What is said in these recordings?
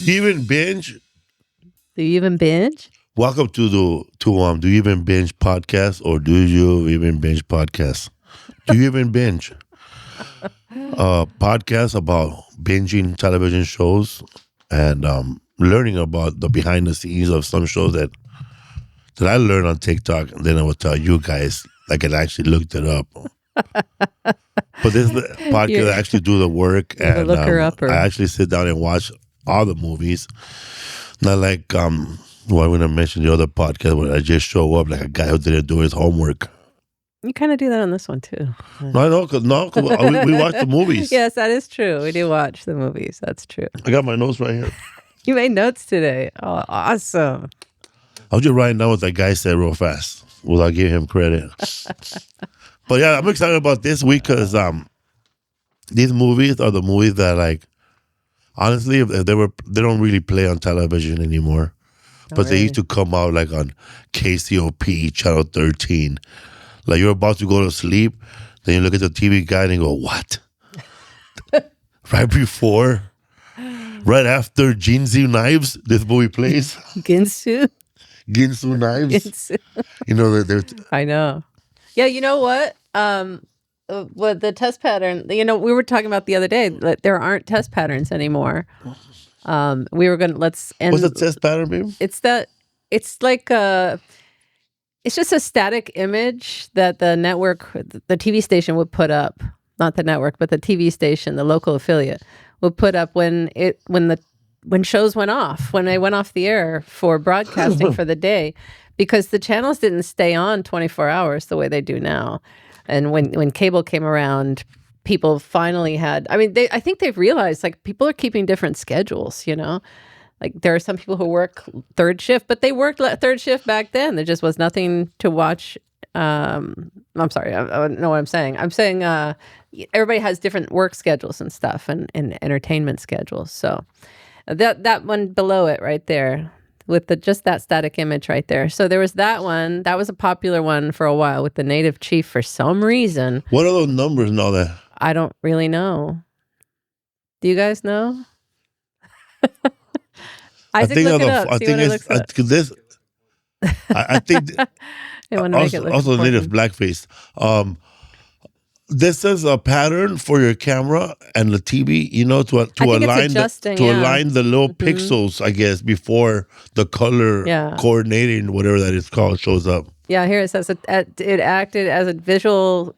Do you even binge? Do you even binge? Welcome to Do You Even Binge podcast, or Do You Even Binge podcast? Do you even binge? Podcast about binging television shows and learning about the behind the scenes of some shows that I learned on TikTok, and then I will tell you guys like I actually looked it up. But this podcast I actually do the work, and I actually sit down and watch all the movies. Not like I'm going to mention the other podcast where I just show up like a guy who didn't do his homework. You kind of do that on this one too. No, I know, because we watch the movies. Yes, that is true. We do watch the movies. That's true. I got my notes right here. You made notes today. Oh, awesome. I was just writing down what that guy said real fast without giving him credit. But yeah, I'm excited about this week because these movies are the movies that, like, honestly, if they don't really play on television anymore. But they used to come out like on KCOP, Channel 13. Like you're about to go to sleep, then you look at the TV guide and go, what? Right before, right after Ginsu Knives, this movie plays. Ginsu Knives. Ginsu. You know, they're I know. Yeah, you know what? What the test pattern, we were talking about the other day that there aren't test patterns anymore. We were going to, what's the test pattern, babe? It's like it's just a static image that the network, the TV station would put up, not the network, but the TV station, the local affiliate would put up when shows went off, when they went off the air for broadcasting for the day, because the channels didn't stay on 24 hours the way they do now. And when cable came around, people finally had, I think they've realized, like, people are keeping different schedules, Like, there are some people who work third shift, but they worked third shift back then. There just was nothing to watch. I'm sorry, I don't know what I'm saying. I'm saying everybody has different work schedules and stuff and entertainment schedules. So that one below it right there with just that static image right there. So there was that one. That was a popular one for a while with the native chief for some reason. What are those numbers and all that? I don't really know. Do you guys know? Isaac, look it up. I think also native blackface. This is a pattern for your camera and the TV, to align the little pixels, I guess, before the color coordinating, whatever that is called, shows up. Yeah, here it says it acted as a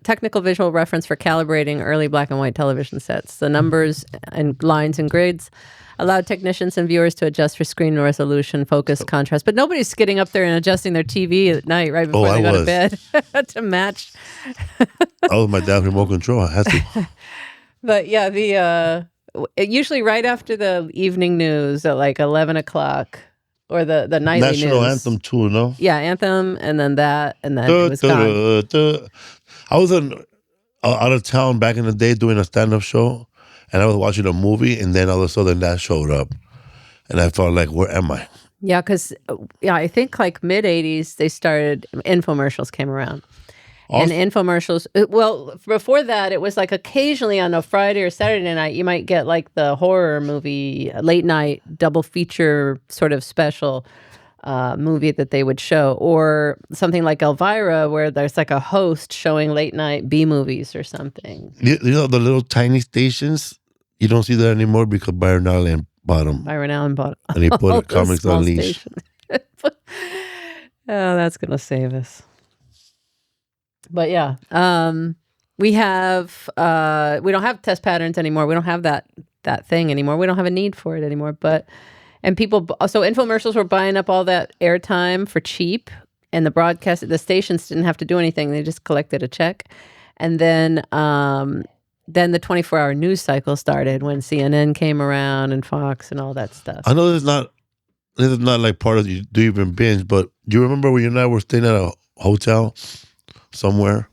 technical visual reference for calibrating early black and white television sets. The numbers and lines and grids allowed technicians and viewers to adjust for screen resolution, focus, contrast. But nobody's getting up there and adjusting their TV at night right before they go to bed to match. That was my dad's remote control. I had to. But yeah, usually right after the evening news at like 11 o'clock or the nightly National news. Anthem too, no? Yeah, Anthem, and then that, and then it was gone. I was out of town back in the day doing a stand-up show. And I was watching a movie, and then all of a sudden that showed up. And I felt like, where am I? Yeah, because I think like mid-'80s, they started, infomercials came around. And infomercials, well, before that, it was like occasionally on a Friday or Saturday night, you might get like the horror movie, late night, double feature sort of special movie that they would show. Or something like Elvira, where there's like a host showing late night B movies or something. You know, the little tiny stations, you don't see that anymore because Byron Allen bought them. And he put Comics Unleashed. Oh, that's going to save us. But yeah, we don't have test patterns anymore. We don't have that thing anymore. We don't have a need for it anymore. So infomercials were buying up all that airtime for cheap, and the stations didn't have to do anything. They just collected a check. And then the 24-hour news cycle started when CNN came around and Fox and all that stuff. I know this is not like part of Do You Even Binge, but do you remember when you and I were staying at a hotel somewhere,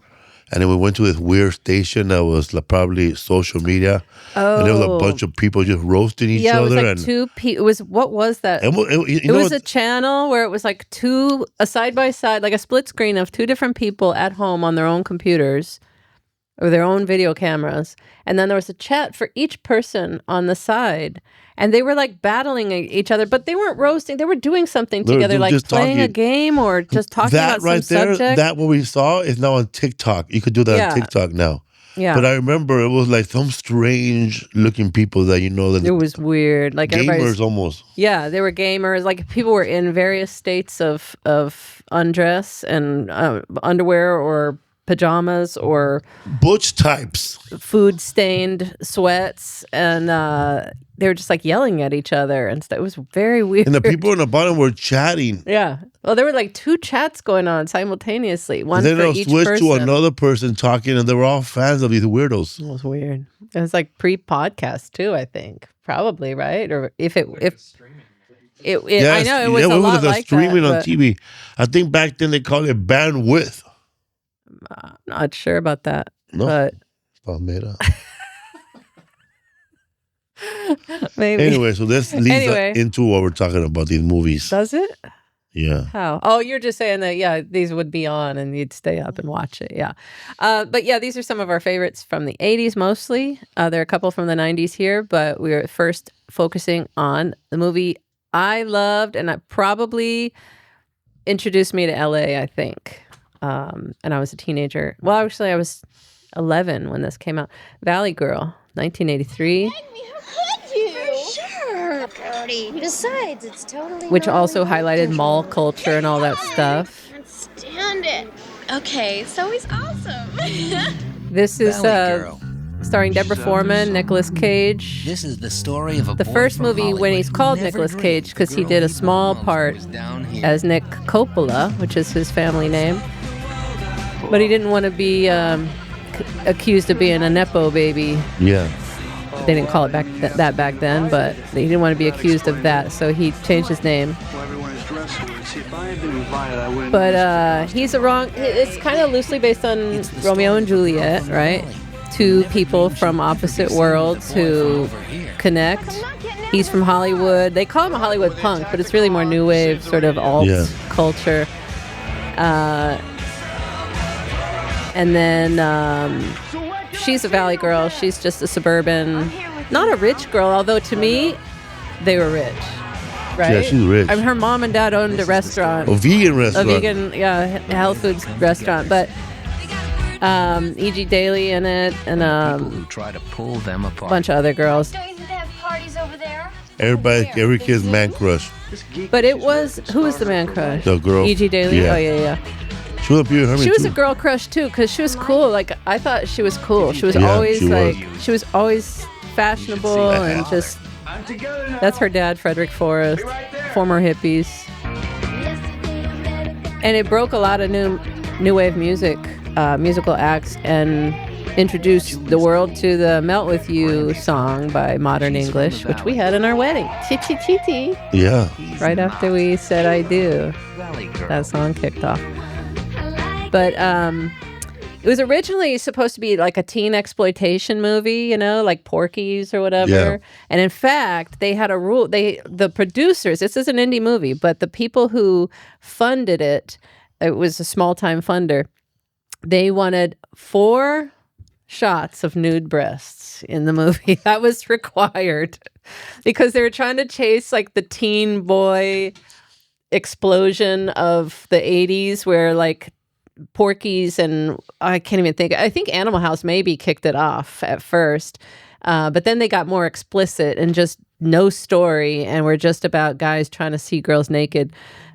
and then we went to this weird station that was like probably social media, and there was a bunch of people just roasting each other. Yeah, it was like two people. What was that? It was a channel where it was like a side by side, like a split screen of two different people at home on their own computers, or their own video cameras. And then there was a chat for each person on the side. And they were like battling each other, but they weren't roasting. They were doing something together, like just playing a talking. game or just talking That about right some there, subject. that what we saw is now on TikTok. You could do that on TikTok now. Yeah. But I remember it was like some strange looking people that that it was weird. Like gamers almost. Yeah, they were gamers. Like people were in various states of undress and underwear or pajamas or butch types, food stained sweats, and they were just like yelling at each other, and it was very weird. And the people in the bottom were chatting. Yeah, well, there were like 2 chats going on simultaneously, one and then for each person. Switched to another person talking, and they were all fans of these weirdos. It was weird. It was like pre-podcast too, I think, probably, right? Or if I know it was a lot like streaming that, on TV. I think back then they called it bandwidth. I'm not sure about that. No, but it's made up. Maybe. Anyway, so this leads into what we're talking about, these movies. Does it? Yeah. How? Oh, you're just saying that, yeah, these would be on and you'd stay up and watch it. Yeah. But yeah, these are some of our favorites from the 80s mostly. There are a couple from the 90s here, but we're first focusing on the movie I loved and it probably introduced me to LA, I think. And I was a teenager. Well, actually, I was 11 when this came out. Valley Girl, 1983. Sure, Brody. Besides, it's totally which also highlighted mall culture and all that stuff. I can't stand it. Okay, so he's awesome. This is starring Deborah Foreman, Nicolas Cage. This is the story of the first movie when he's called Nicolas Cage because he did a small part as Nick Coppola, which is his family name. But he didn't want to be accused of being a Nepo baby. Yeah. They didn't call it that back then, but he didn't want to be accused of that, so he changed his name. But it's kind of loosely based on Romeo and Juliet, right? 2 people from opposite worlds who connect. He's from Hollywood. They call him a Hollywood punk, but it's really more new wave, sort of alt culture. And then she's a Valley girl. She's just a suburban, not a rich girl, although to me, they were rich. Right? Yeah, she's rich. I mean, her mom and dad owned a restaurant. A vegan restaurant. A vegan, health foods restaurant. But E.G. Daily in it, and who try to pull them apart. A bunch of other girls. Don't you think they have parties over there? Every kid's man crush. But it was, who was the man crush? The girl. E.G. Daily? Yeah. Oh, yeah. She was a Pee Wee Herman, she was too. a girl crush too, because she was cool. Like I thought she was cool. She was always she was always fashionable and just. That's her dad, Frederick Forrest, former hippies. And it broke a lot of new wave music, musical acts, and introduced the world to the "Melt with You" song by Modern English, which we had in our wedding. Chitty chitty. Yeah. Right after we said "I do," that song kicked off. But it was originally supposed to be like a teen exploitation movie, like Porky's or whatever. Yeah. And in fact, they had a rule. The producers, this is an indie movie, but the people who funded it was a small-time funder. They wanted 4 shots of nude breasts in the movie. That was required because they were trying to chase like the teen boy explosion of the 80s where like Porky's and I can't even think. I think Animal House maybe kicked it off at first, but then they got more explicit and just no story, and we're just about guys trying to see girls naked.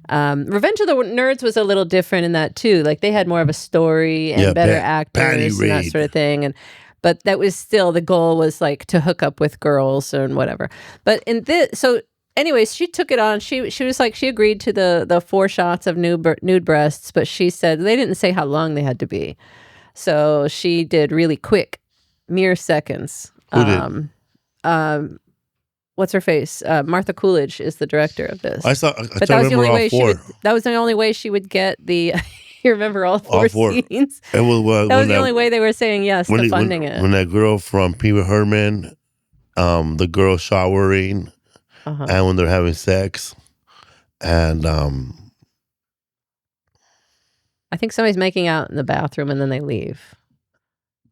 Revenge of the Nerds was a little different in that too. Like they had more of a story and better actors and that sort of thing. But that was still the goal was like to hook up with girls and whatever. But in this, so. Anyways, she took it on. She was like, she agreed to the 4 shots of nude breasts, but she said they didn't say how long they had to be. So she did really quick, mere seconds. Who did? What's her face? Martha Coolidge is the director of this. I that was the only way that was the only way she would get the. You remember all 4 scenes? It was, that was the only way they were saying yes to funding it. When that girl from Pee Wee Herman, the girl showering. And when they're having sex, and I think somebody's making out in the bathroom and then they leave.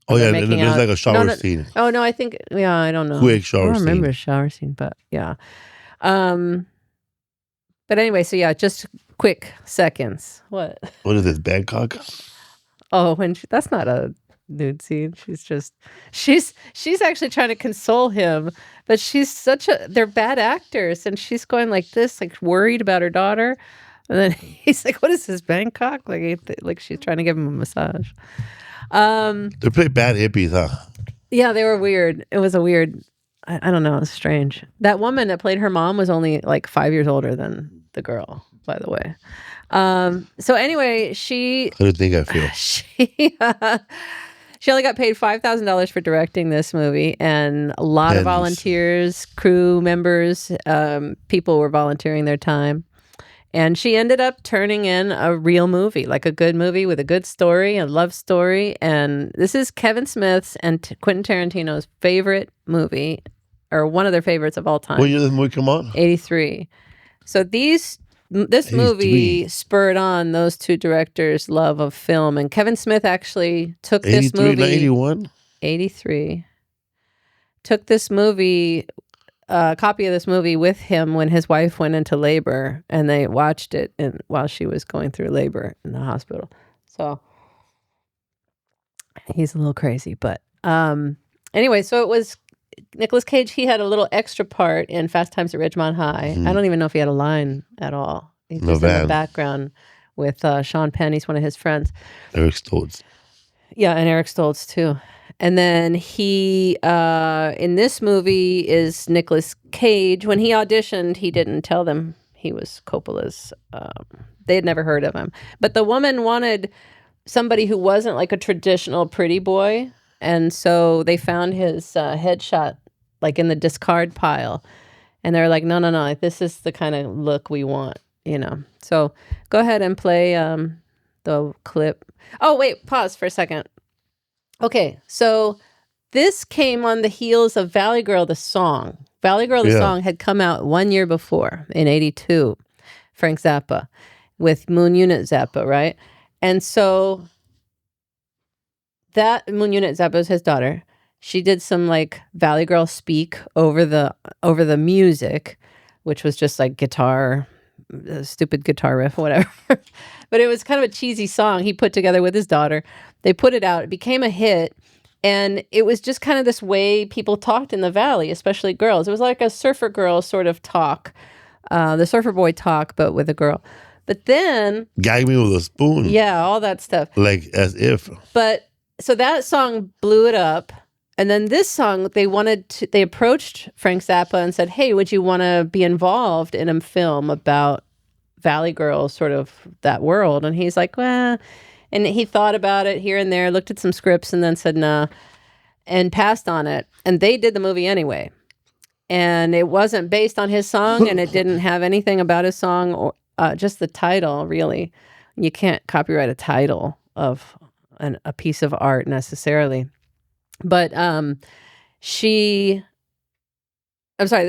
Oh yeah, They're and making there's out. like a shower scene. Oh no, I think I don't know. Quick shower I don't remember scene. a shower scene, but yeah. But anyway, so yeah, just quick seconds. What? What is this, Bangkok? Oh, that's not a nude scene. She's actually trying to console him, but they're bad actors, and she's going like this, like worried about her daughter. And then he's like, "What is this, Bangkok?" Like she's trying to give him a massage. They play bad hippies, huh? Yeah, they were weird. It was a weird. I don't know. It was strange. That woman that played her mom was only like 5 years older than the girl, by the way. So anyway, How do you think I feel? She only got paid $5,000 for directing this movie, and a lot of Pennies. volunteers, crew members, people were volunteering their time. And she ended up turning in a real movie, like a good movie with a good story, a love story. And this is Kevin Smith's and Quentin Tarantino's favorite movie, or one of their favorites of all time. When did this movie come out? 83. So this 83. movie spurred on those two directors' love of film. And Kevin Smith actually took this 83, movie. not 81? 83. Took this movie, a copy of this movie with him when his wife went into labor, and they watched it while she was going through labor in the hospital. So he's a little crazy. But anyway, so it was Nicolas Cage. He had a little extra part in Fast Times at Ridgemont High. I don't even know if he had a line at all. He's just in the background with Sean Penn. He's one of his friends. Eric Stoltz. Yeah, and Eric Stoltz too. And then he, in this movie, is Nicolas Cage. When he auditioned, he didn't tell them he was Coppola's. They had never heard of him. But the woman wanted somebody who wasn't like a traditional pretty boy. And so they found his headshot like in the discard pile. And they're like, no, this is the kind of look we want, So go ahead and play the clip. Oh, wait, pause for a second. Okay, so this came on the heels of Valley Girl, the song. Valley Girl, the song had come out 1 year before, in 82, Frank Zappa, with Moon Unit Zappa, right? And so that Moon Unit Zappa is his daughter. She did some like Valley Girl speak over the music, which was just like guitar, stupid guitar riff, whatever. But it was kind of a cheesy song he put together with his daughter. They put it out. It became a hit. And it was just kind of this way people talked in the Valley, especially girls. It was like a surfer girl sort of talk, the surfer boy talk, but with a girl. But then... Gag me with a spoon. Yeah, all that stuff. Like as if. But so that song blew it up. And then this song, they approached Frank Zappa and said, hey, would you want to be involved in a film about Valley Girls, sort of that world? And he's like, well, and he thought about it here and there, looked at some scripts and then said, nah, and passed on it. And they did the movie anyway. And it wasn't based on his song, and it didn't have anything about his song, or just the title, really. You can't copyright a title of a piece of art necessarily. But the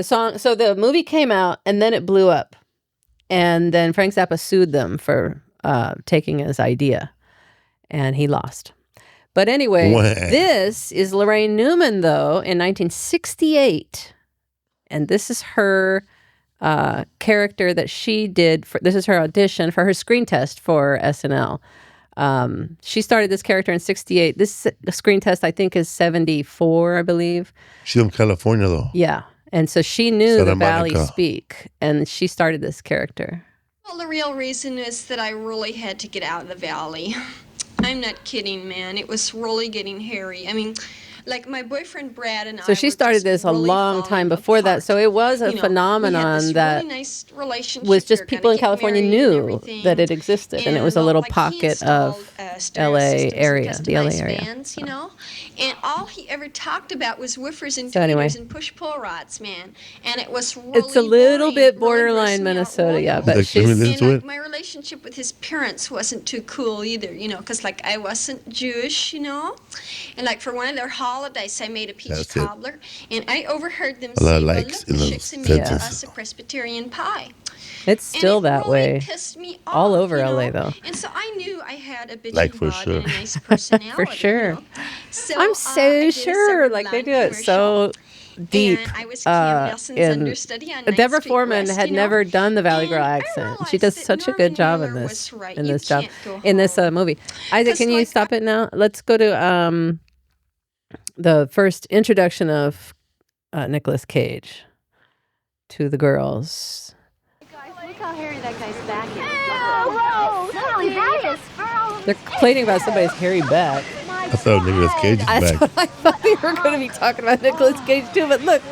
song, so the movie came out and then it blew up. And then Frank Zappa sued them for taking his idea, and he lost. But anyway, This is Lorraine Newman, though, in 1968. And this is her character that she did. This is her audition for her screen test for SNL. She started this character in 68. This screen test, I think, is 74, I believe. She's from California, though. Yeah. And so she knew Santa the Valley Monica. speak, and she started this character. Well, the real reason is that I really had to get out of the Valley. I'm not kidding, man. It was really getting hairy. I mean, like my boyfriend Brad and I. So she started this a long time before that. So it was a phenomenon that was just people in California knew that it existed, and it was a little pocket of LA area, the LA area. Bands, and all he ever talked about was woofers and So anyway. tweeters and push-pull rods, man. And it was really It's a little boring, bit really borderline grossed me out, Minnesota, really. yeah, but Like, she's... listen And to like it. my relationship with his parents wasn't too cool either, because like I wasn't Jewish, and like for one of their holidays. holidays, I made a peach That's it. cobbler, and I overheard them A lot say, of well, likes look, in the the chicks have made sentence. us a Presbyterian pie. It's still and it that really way. pissed me off, All over you know? LA, though. And so I knew I had a bitchy Like, for butt sure. and a nice personality. For sure. You know? So, I'm I so did a sure. Like, they 7-line do it so deep. And I was Cam Nelson's in understudy on 9th Deborah Street Foreman West, had you know? never done the Valley Girl And I accent. She does realized such a that good job Norman in Miller this was right. in You this job can't go in this home. movie. Isaac, 'Cause, can you like, stop it now? Let's go to the first introduction of Nicolas Cage to the girls. Guys, look how hairy that guy's back is. Oh, not only that, They're complaining about somebody's hairy back. I thought Nicolas Cage is That's back. what I thought they were going to be talking about Nicolas Cage too. But look,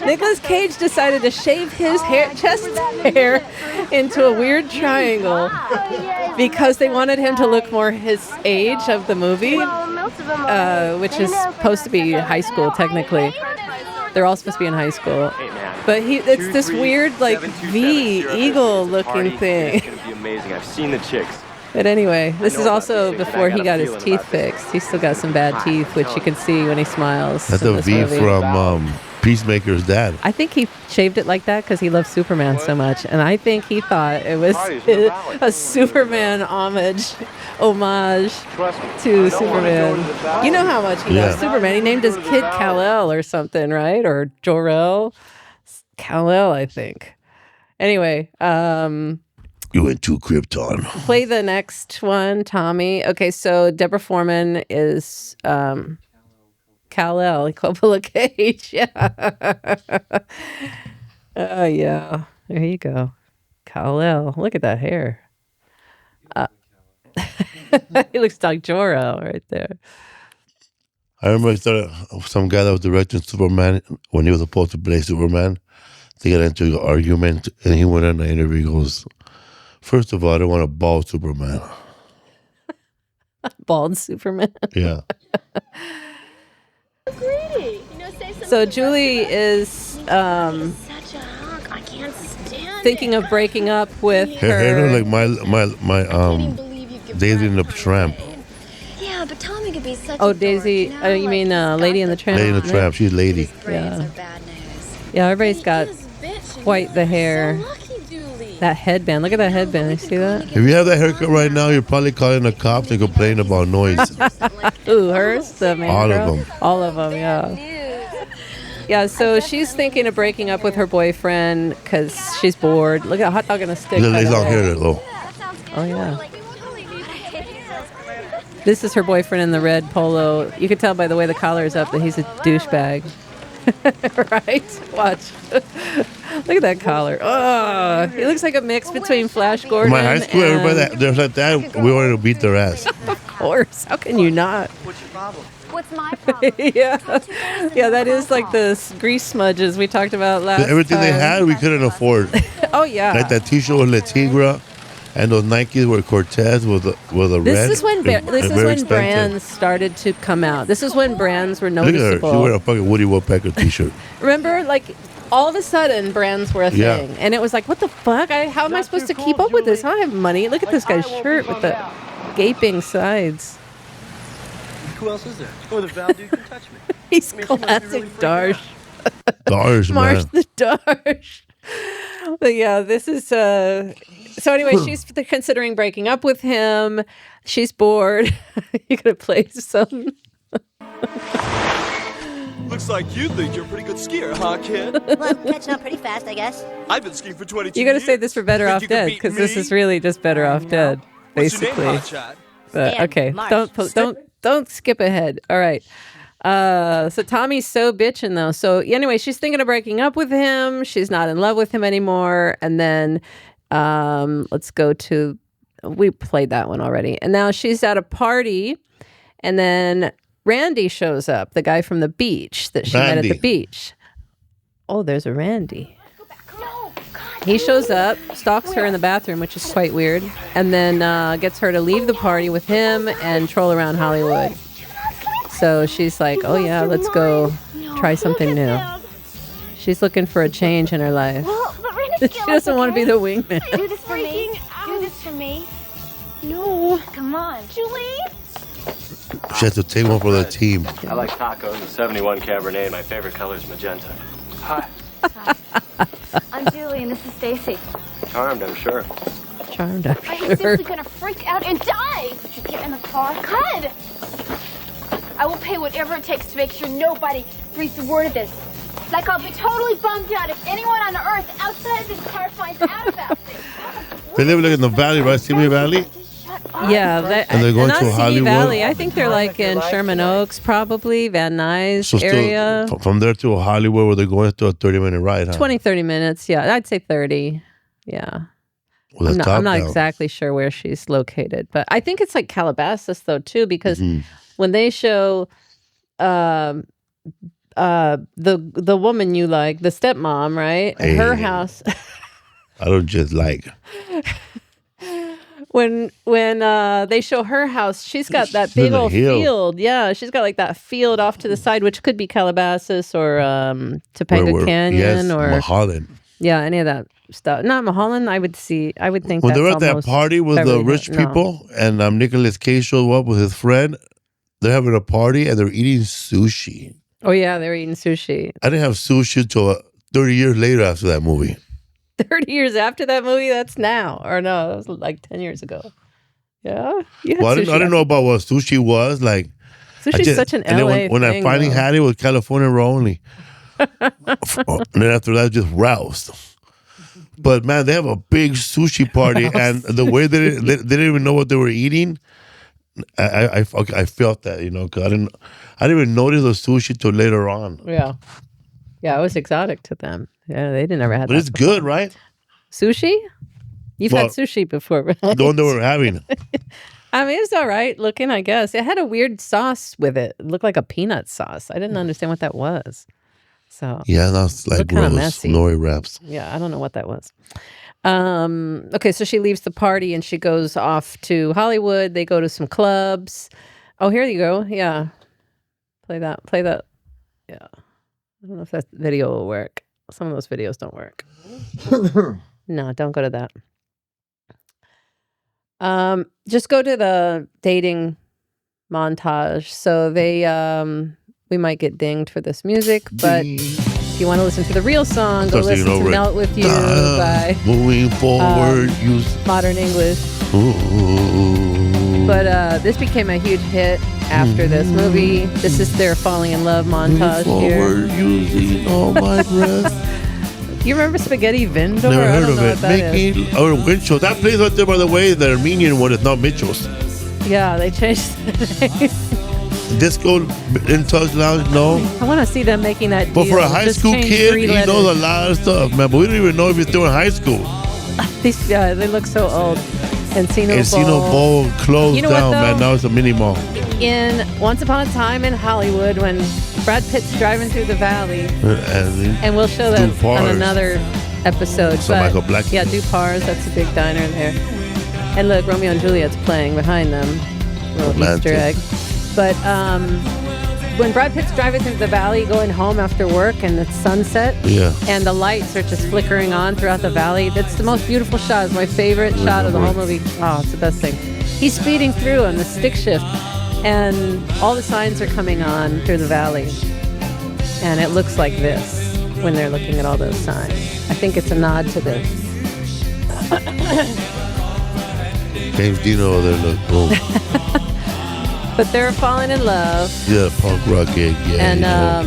Nicolas Cage decided to shave his chest hair into a weird triangle because they wanted him to look more his age of the movie, which is supposed to be high school technically. They're all supposed to be in high school. But it's this weird, like, V eagle looking thing. It's gonna be amazing. I've seen the chicks. But anyway, this is about also these things, before and I he got a got his feeling teeth about this. fixed. He's still got some bad teeth, which you can see when he smiles. That's in a this V movie. from Peacemaker's dad. I think he shaved it like that because he loves Superman so much. And I think he thought it was a Superman homage to Superman. You know how much he loves Superman. He named his kid Kal-El or something, right? Or Jor-El. Kal-El, I think. Anyway, You went to Krypton. play the next one, Tommy. Okay, so Deborah Foreman is Kal-El, Coppola Cage. Yeah. Oh, yeah. There you go. Kal-El. Look at that hair. He looks like Jor-El right there. I remember some guy that was directing Superman when he was supposed to play Superman. They got into an argument, and he went in the interview. He goes, "First of all, I don't want a bald Superman." Bald Superman. Yeah. So Julie is such a hunk. I can't stand thinking of breaking up with Her hair her. looked like my Daisy and the Tramp. Yeah, but Tommy could be such Oh, a Daisy. dork, you know? You mean he's got Lady and the Tramp? Lady and the Tramp. She's lady. Braids Yeah. are bad news. Yeah, everybody's got He is a bitch, and quite the hair. so lucky, Julie. That headband. Look at that headband. You see that? If you have that haircut right now, you're probably calling the cops and complaining about noise. Ooh, hers? The main All of girl? them. All of them, yeah. Yeah, so she's thinking of breaking up with her boyfriend because she's bored. Look at a hot dog on a stick. He's by the long way. hair though. Oh, yeah. This is her boyfriend in the red polo. You can tell by the way the collar is up that he's a douchebag. Right? Watch. Look at that collar. Oh, he looks like a mix between Flash Gordon. In my high school, everybody that there's like that, we wanted to beat their ass. Of course. How can you not? What's my problem? Yeah. Yeah, that is like the grease smudges we talked about last Everything time. they had, we couldn't afford. Oh, yeah. Like that T-shirt with La Tigra, and those Nikes were Cortez with a red. This is when They're very expensive. brands started to come out. This is when brands were Look at her. She noticeable. wear a fucking Woody Woodpecker T-shirt. Remember, like, all of a sudden, brands were a Yeah. thing. And it was like, what the fuck? How am I supposed to keep up with this? I don't have money. Look at this guy's shirt with the gaping sides. Who else is there? Oh, the Val dude can touch me. He's I mean, she must be classic really freaking Darsh. Darsh, Marsh man. the Darsh. But yeah, this is so anyway, she's considering breaking up with him. She's bored. You gonna play some? Looks like you think you're a pretty good skier, huh, kid? Well, I'm catching up pretty fast, I guess. I've been skiing for 22 You gotta years. say this for Better Think Off you could Dead beat because this me? is really just Better Off Dead, What's your basically. name, hotshot? But, Stan okay, Marsh. don't skip ahead. All right. So Tommy's so bitching though. So anyway, she's thinking of breaking up with him. She's not in love with him anymore. And then let's go to we played that one already. And now she's at a party, and then Randy shows up, the guy from the beach that she met at the Randy. beach. Oh, there's a Randy. He shows up, stalks her in the bathroom, which is quite weird, and then gets her to leave the party with him and troll around Hollywood. So she's like, oh yeah, let's go try something new. She's looking for a change in her life. Well, but Randy's She doesn't want to be the wingman. Do this for me. Do this for me. No. Come on. Julie? She has to take one for the team. I like tacos, a 71 Cabernet. My favorite color is magenta. Hi. I'm Julie, and this is Stacy. Charmed, I'm sure. Charmed, I I'm am sure. seriously gonna freak out and die! Would you get in the car? Good! I will pay whatever it takes to make sure nobody breathes a word of this. Like, I'll be totally bummed out if anyone on Earth outside of this car finds out about this. They live like in the valley, right? Simi Valley? Yeah, And they're going not to Simi Hollywood? Valley. I think they're like in Sherman Oaks, probably Van Nuys So area. still, from there to Hollywood, where they're going to a 30-minute ride, huh? 20, 30 minutes. Yeah, I'd say 30. Yeah. With the I'm top not down. exactly sure where she's located, but I think it's like Calabasas though too, because Mm-hmm. when they show the woman you like, the stepmom, right? Hey. Her house. I don't just like. when they show her house, she's got that She's in big a old hill. field. Yeah, she's got like that field off to the side, which could be Calabasas or Topanga Canyon yes, or Mulholland. yeah, any of that stuff. Not Mulholland. I would think When they that's were at that almost party with the Beverly rich Hills. No. people, and Nicolas Cage showed up with his friend, they're having a party and they're eating sushi. Oh yeah, they were eating sushi. I didn't have sushi till 30 years later after that movie. 30 years after that movie, that's now. Or no, that was like 10 years ago. Yeah? You had Well, I sushi didn't know about what sushi was. Like, Sushi's such an and then LA when I thing, finally though. had it, it was California roll only. And then after that, just roused. But man, they have a big sushi party, and the way they didn't even know what they were eating. I felt that, you know, because I didn't even notice the sushi till later on. Yeah. Yeah, it was exotic to them. Yeah, they didn't ever have But that it's before. good, right? Sushi? You've Well, had sushi before, right? The one they were having. I mean, it was all right looking, I guess. It had a weird sauce with it. It looked like a peanut sauce. I didn't understand what that was. So Yeah, that's like Looked kinda gross. messy. Nori wraps. yeah, I don't know what that was. Okay, so she leaves the party and she goes off to Hollywood. They go to some clubs. Oh, here you go. Yeah. Play that. Yeah. I don't know if that video will work. Some of those videos don't work. No, don't go to that. Just go to the dating montage. So they we might get dinged for this music, but if you want to listen to the real song, go Start singing listen to over it. Melt With You by Moving forward, use. Modern English. Ooh. But this became a huge hit after this movie. This is their falling in love montage Moving here. forward, using all my breath. You remember Spaghetti Vendor? Never I heard don't of know it. what that is. Making or Winchell's. That place right there, by the way, the Armenian one is not Mitchell's. Yeah, they changed the name. Disco in Touch Lounge, no. I want to see them making that But deal. for a high Just school change kid, 3 he letters. knows a lot of stuff, man. But we don't even know if he's still in high school. These, yeah, they look so old. Encino Bowl closed You know what, down, man. though? Now it's a mini mall. In Once Upon a Time in Hollywood, when Brad Pitt's driving through the valley, and we'll show that on Dupar's. another episode. So but, Michael Blackson. Yeah, Dupar's. That's a big diner there. And look, Romeo and Juliet's playing behind them. Little Romantic. Easter egg. But when Brad Pitt's driving through the valley, going home after work, and it's sunset, Yeah. and the lights are just flickering on throughout the valley. That's the most beautiful shot. It's my favorite shot of the whole movie. Oh, it's the best thing. He's speeding through on the stick shift, and all the signs are coming on through the valley. And it looks like this when they're looking at all those signs. I think it's a nod to this. James Dino over there, look. Boom. But they're falling in love. Yeah, punk rock gig. Yeah. And you know.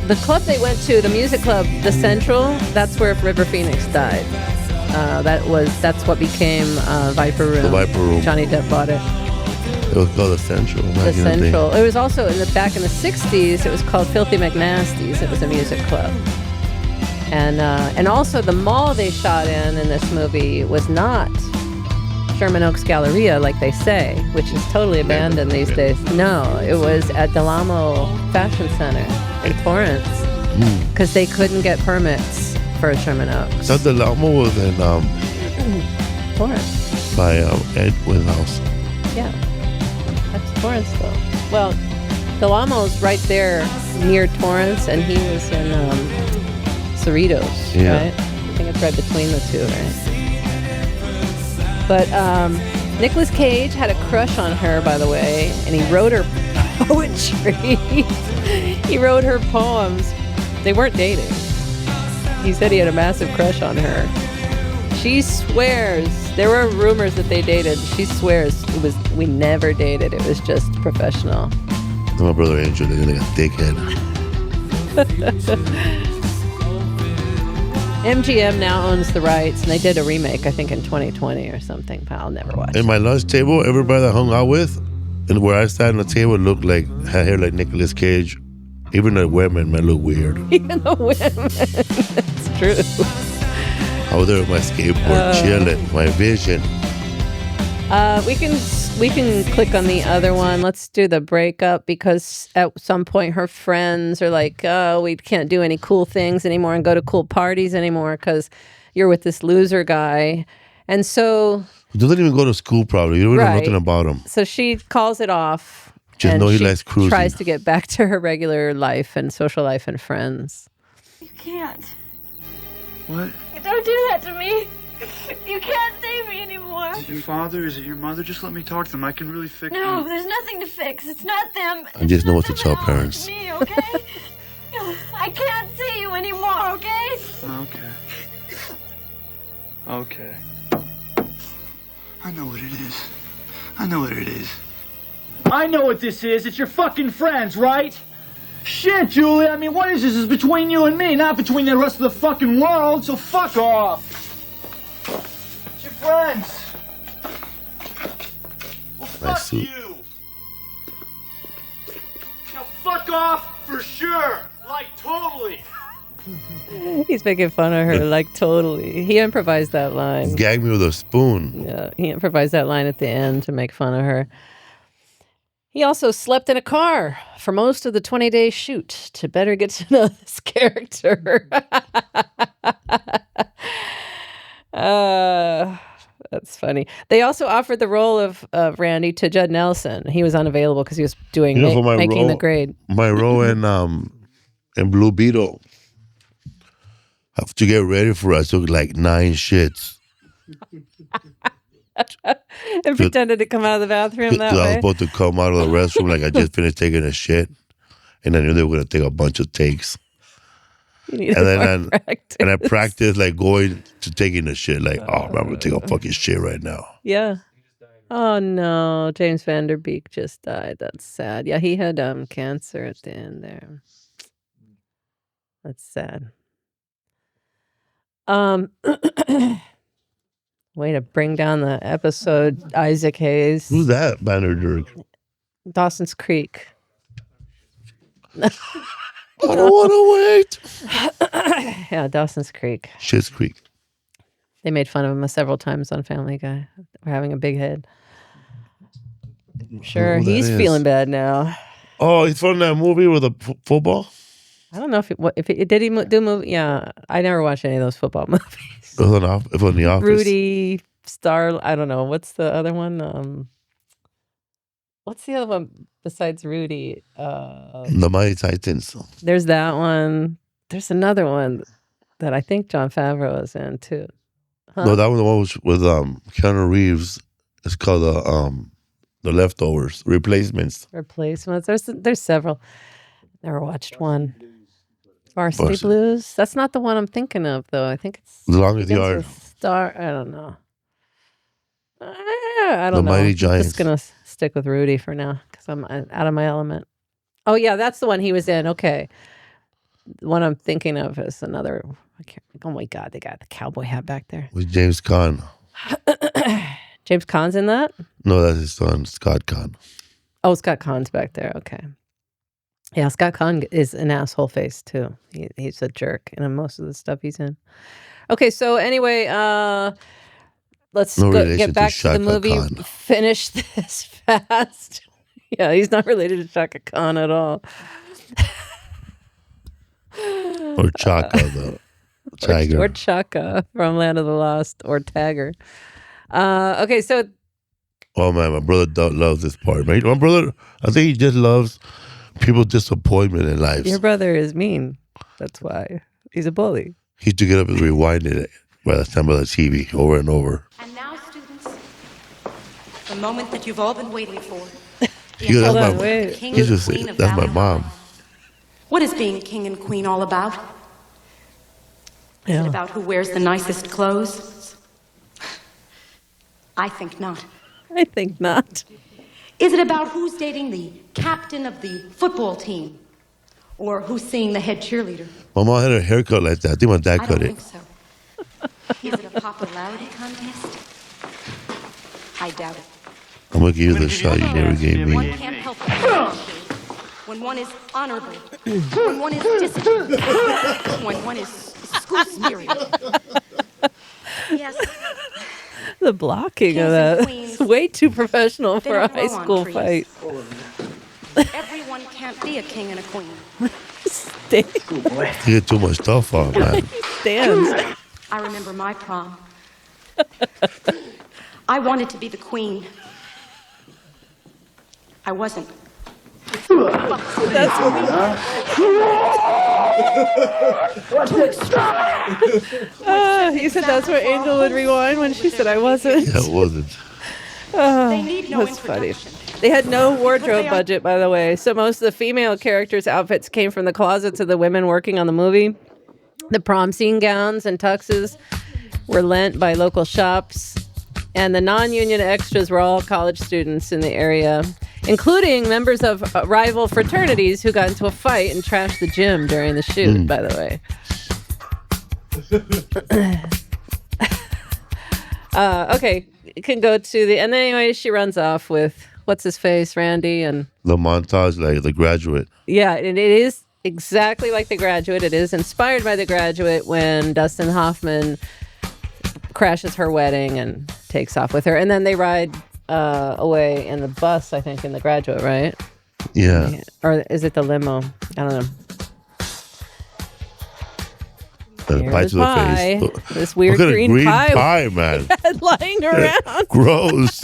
the club they went to, the music club, the Central, that's where River Phoenix died. That's what became Viper Room. The Viper Room. Johnny Depp bought it. It was called the Central. The Central. It was also back in the '60s. It was called Filthy McNasty's. It was a music club. And also the mall they shot in this movie was not Sherman Oaks Galleria, like they say, which is totally abandoned these days. No, it was at Del Amo Fashion Center in Torrance because they couldn't get permits for Sherman Oaks. So the Lamo was in Torrance. by Ed Woodhouse. Yeah, that's Torrance though. Well, Del Amo's right there near Torrance, and he was in Cerritos, Yeah. right? I think it's right between the two, right? But Nicolas Cage had a crush on her, by the way, and he wrote her poetry. He wrote her poems. They weren't dating. He said he had a massive crush on her. She swears, there were rumors that they dated. She swears we never dated. It was just professional. My brother Angel, they're like a dickhead. MGM now owns the rights, and they did a remake, I think, in 2020 or something, but I'll never watch In it. my lunch table, everybody that I hung out with, and where I sat on the table, had hair like Nicolas Cage. Even the women might look weird. Even the women. It's true. I was there with my skateboard, chilling, my vision. We can click on the other one. Let's do the breakup, because at some point her friends are like, oh, we can't do any cool things anymore and go to cool parties anymore because you're with this loser guy. And so... He doesn't even go to school probably. You don't know nothing about him. So she calls it off. Just know he likes cruising. Tries to get back to her regular life and social life and friends. You can't. What? Don't do that to me. You can't save me anymore. Is it your father? Is it your mother? Just let me talk to them. I can really fix No, them. there's nothing to fix. It's not them. I just know what to tell parents. It's me, okay? I can't see you anymore, okay? Okay. Okay. I know what it is. I know what it is. I know what this is. It's your fucking friends, right? Shit, Julie. I mean, what is this? It's between you and me, not between the rest of the fucking world. So fuck off. It's your friends. Well, fuck suit. you. Now fuck off for sure. Like, totally. He's making fun of her, like, totally. He improvised that line. Gag me with a spoon. Yeah, he improvised that line at the end to make fun of her. He also slept in a car for most of the 20-day shoot to better get to know this character. That's funny. They also offered the role of Randy to Judd Nelson. He was unavailable because he was doing making the grade. My role in Blue Beetle. To get ready for us, took like 9 shits. And pretended to come out of the bathroom that I was way. supposed to come out of the restroom like I just finished taking a shit, and I knew they were gonna take a bunch of takes. And then I practiced like going to taking a shit, like, oh, I'm gonna take a fucking shit right now. Yeah. Oh no, James Van Der Beek just died. That's sad. Yeah, he had cancer at the end there. That's sad. Way to bring down the episode, Isaac Hayes. Who's that banner jerk? Dawson's Creek. I don't want to wait. Yeah, Dawson's Creek. Schitt's Creek. They made fun of him several times on Family Guy for having a big head. Sure, he's feeling bad now. Oh, he's from that movie with the football? I don't know if he did he do movie. Yeah, I never watched any of those football movies. It was on The Office. Rudy Star. I don't know. What's the other one? What's the other one besides Rudy? The Mighty Titans. There's that one. There's another one that I think Jon Favreau is in too. Huh? No, that one was with Keanu Reeves. It's called The Leftovers, Replacements. Replacements. There's several. Never watched one. Varsity Blues. That's not the one I'm thinking of, though. I think it's The Longest Yard. Star. I don't know. I don't know. Mighty Giants. I'm just gonna stick with Rudy for now because I'm out of my element. Oh yeah, that's the one he was in. Okay, the one I'm thinking of is another. Oh my God, they got the cowboy hat back there. With James Caan. James Caan's in that? No, that's his son, Scott Caan. Oh, Scott Caan's back there. Okay. Yeah, Scott Caan is an asshole face too. He's a jerk in most of the stuff he's in. Okay, so anyway, let's get back to the movie. Khan. Finish this fast. Yeah, he's not related to Shaka Khan at all. Or Chaka, the tiger. Or Chaka from Land of the Lost, or Tagger. Okay, so... Oh, man, my brother loves this part. My brother, I think he just loves people's disappointment in life. Your brother is mean. That's why. He's a bully. He used to get up and rewind it by the time of the TV over and over. And now, students, The moment that you've all been waiting for. Yeah, Hold that's on, my, wait. King he and just queen said, of that's my Babylon. mom. What is being king and queen all about? Is it about who wears the nicest clothes? I think not. I think not. Is it about who's dating the captain of the football team? Or who's seeing the head cheerleader? My mom had her haircut like that. I think my dad I cut don't it. think so. Is it a popularity contest? I doubt it. I'm going to give you the shot you never gave One me. can't help but when one is honorable, when one is disciplined, when one is school-spirited. Yes. The blocking of Kings and that. queens, It's way too professional they for a don't high grow on school trees. fight. Everyone can't be a king and a queen. Stan- You get too much stuff on, man. Stands. I remember my prom. I wanted to be the queen. I wasn't. He said that's where Angel would rewind when she said I wasn't. Yeah, it wasn't. They need no That's funny. introduction. They had no wardrobe budget, by the way. So most of the female characters' outfits came from the closets of the women working on the movie. The prom scene gowns and tuxes were lent by local shops. And the non-union extras were all college students in the area, including members of rival fraternities who got into a fight and trashed the gym during the shoot, by the way. Okay, it can go to the... And anyway, she runs off with, what's his face, Randy, and... The montage, like The Graduate. Yeah, and it is exactly like The Graduate. It is inspired by The Graduate when Dustin Hoffman crashes her wedding and takes off with her. And then they ride away in the bus, I think, in The Graduate, right? Yeah. Or is it the limo? I don't know. The Here's pie to the pie. face. This weird What kind of green pie. man. Lying around. Gross.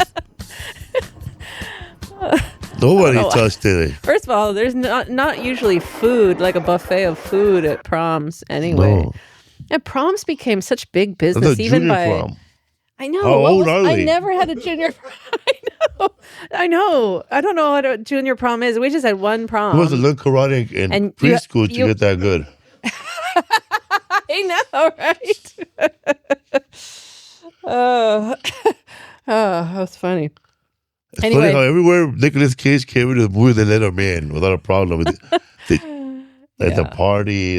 Nobody touched it. First of all, there's not usually food, like a buffet of food at proms anyway. No. And proms became such big That's business, a even junior by... prom. I know. How What old was- are I they? never had a junior prom. I know. I don't know what a junior prom is. We just had one prom. It was a little karate in and preschool to you- get that good. I know, right? Oh, that was funny. It's Anyway. funny how everywhere Nicolas Cage came into the movie, they let him in without a problem. At the party,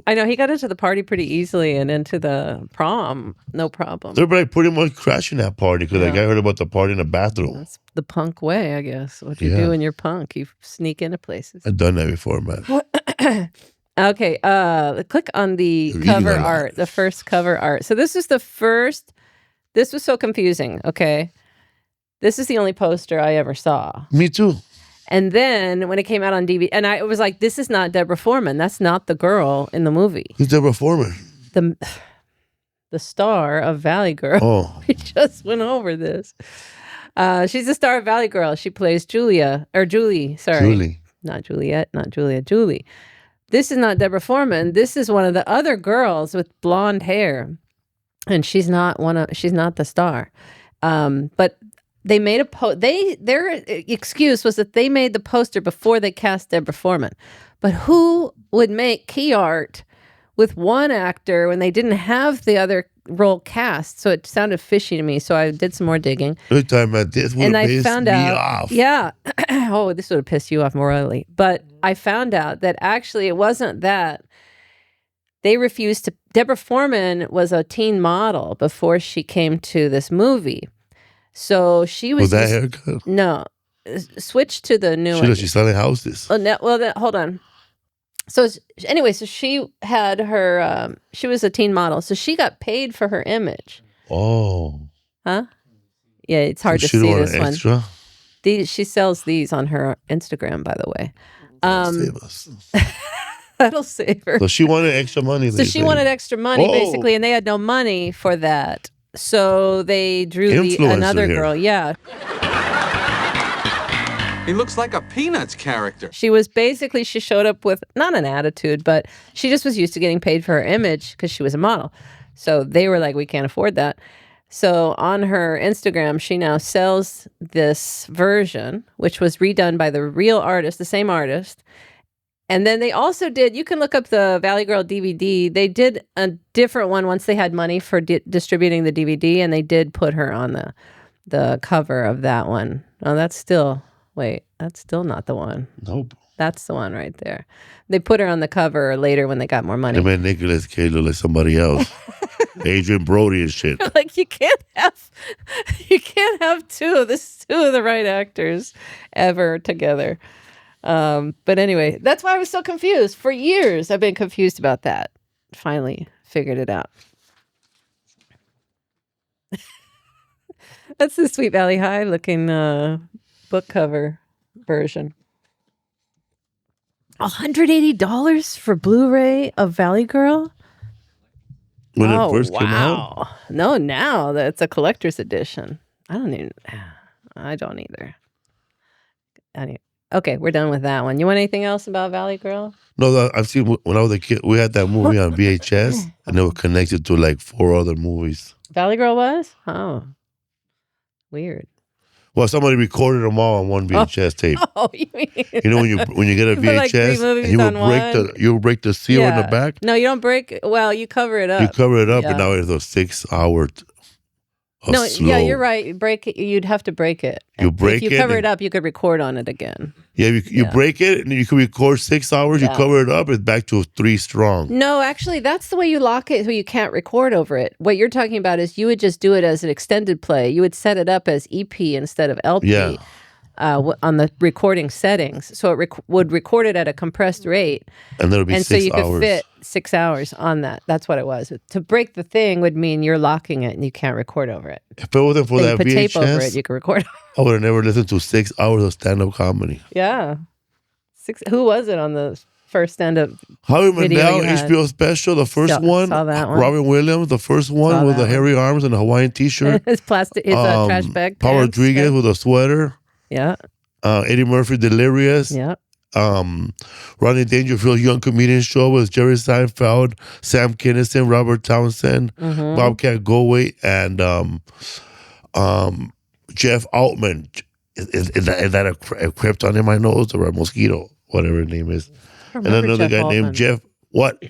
I know he got into the party pretty easily and into the prom, no problem. everybody pretty much crashing that party because that guy heard about the party in the bathroom. That's the punk way, I guess. What you Yeah. do when you're punk, you sneak into places. I've done that before, man. Okay, click on the You're cover eating a lot. art, the first cover art. So this is the first, this was so confusing, okay? This is the only poster I ever saw. Me too. And then when it came out on DVD, and I was like, this is not Deborah Foreman. That's not the girl in the movie. Who's Deborah Foreman? The star of Valley Girl. Oh. We just went over this. She's the star of Valley Girl. She plays Julie. Sorry. Not Juliet, not Julia, Julie. This is not Deborah Foreman. This is one of the other girls with blonde hair. And she's not the star. But they made their excuse was that they made the poster before they cast Deborah Foreman. But who would make key art with one actor when they didn't have the other role cast? So it sounded fishy to me. So I did some more digging. Every time this would And have I pissed found me out, off. yeah. Oh, this would have pissed you off morally. But I found out that actually it wasn't that. They refused to. Deborah Foreman was a teen model before she came to this movie. So she was. Was that haircut? No. Switch to the new one. She's selling houses. Oh, no, well, hold on. So anyway, so she had her, she was a teen model. So she got paid for her image. Oh. Huh? Yeah, it's hard to She see don't want this an one. extra? She sells these on her Instagram, by the way. Save us. That'll save her. So she wanted extra money. So she wanted extra money, Oh. basically, and they had no money for that. So they drew Influencer another here. girl. Yeah. He looks like a Peanuts character. She was basically, she showed up with not an attitude, but she just was used to getting paid for her image because she was a model. So they were like, we can't afford that. So on her Instagram, she now sells this version, which was redone by the real artist, the same artist. And then they also did, you can look up the Valley Girl DVD. They did a different one once they had money for distributing the DVD, and they did put her on the cover of that one. Oh, that's still not the one. Nope. That's the one right there. They put her on the cover later when they got more money. They made Nicolas Cage look like somebody else. Adrian Brody and shit. Like you can't have two of the right actors ever together. But anyway, that's why I was so confused. For years, I've been confused about that. Finally figured it out. That's the Sweet Valley High looking book cover version. $180 for Blu-ray of Valley Girl? When it first came out? No, now that's a collector's edition. I don't either. Okay, we're done with that one. You want anything else about Valley Girl? No, I've seen when I was a kid, we had that movie on VHS, and it was connected to like 4 other movies. Valley Girl was? Oh, weird. Well, somebody recorded them all on one VHS tape. Oh, you mean? You know when you get a VHS, like 3 movies and on you break the seal in the back. No, you don't break. Well, you cover it up. You cover it up, Yeah. and now it's a 6 hour. No, slow. yeah, you're right. Break it. You'd have to break it. You break if you it cover and- it up, you could record on it again. Yeah, you break it, and you can record 6 hours. You Yeah. cover it up, it's back to 3 strong. No, actually, that's the way you lock it so you can't record over it. What you're talking about is you would just do it as an extended play. You would set it up as EP instead of LP. Yeah. On the recording settings. So it would record it at a compressed rate. And that'll be and 6 so you hours. could fit 6 hours on that. That's what it was. To break the thing would mean you're locking it and you can't record over it. If it wasn't for Then that you put VHS, tape over it, you can record. I would have never listened to 6 hours of stand-up comedy. Yeah. Who was it on the first stand-up Howie video Mandel you had? HBO special, the first one. Saw that one. Robin Williams, the first one Saw with the that hairy arms and a Hawaiian t-shirt. His plastic, his trash bag Paul pants. Rodriguez with a sweater. Yeah. Eddie Murphy, Delirious. Yeah. Rodney Dangerfield's Young Comedian Show with Jerry Seinfeld, Sam Kinison, Robert Townsend, Mhm. Bobcat Goldthwait, and Jeff Altman. Is that a krypton in my nose or a mosquito? Whatever his name is. And remember another Jeff guy Altman. named Jeff. What?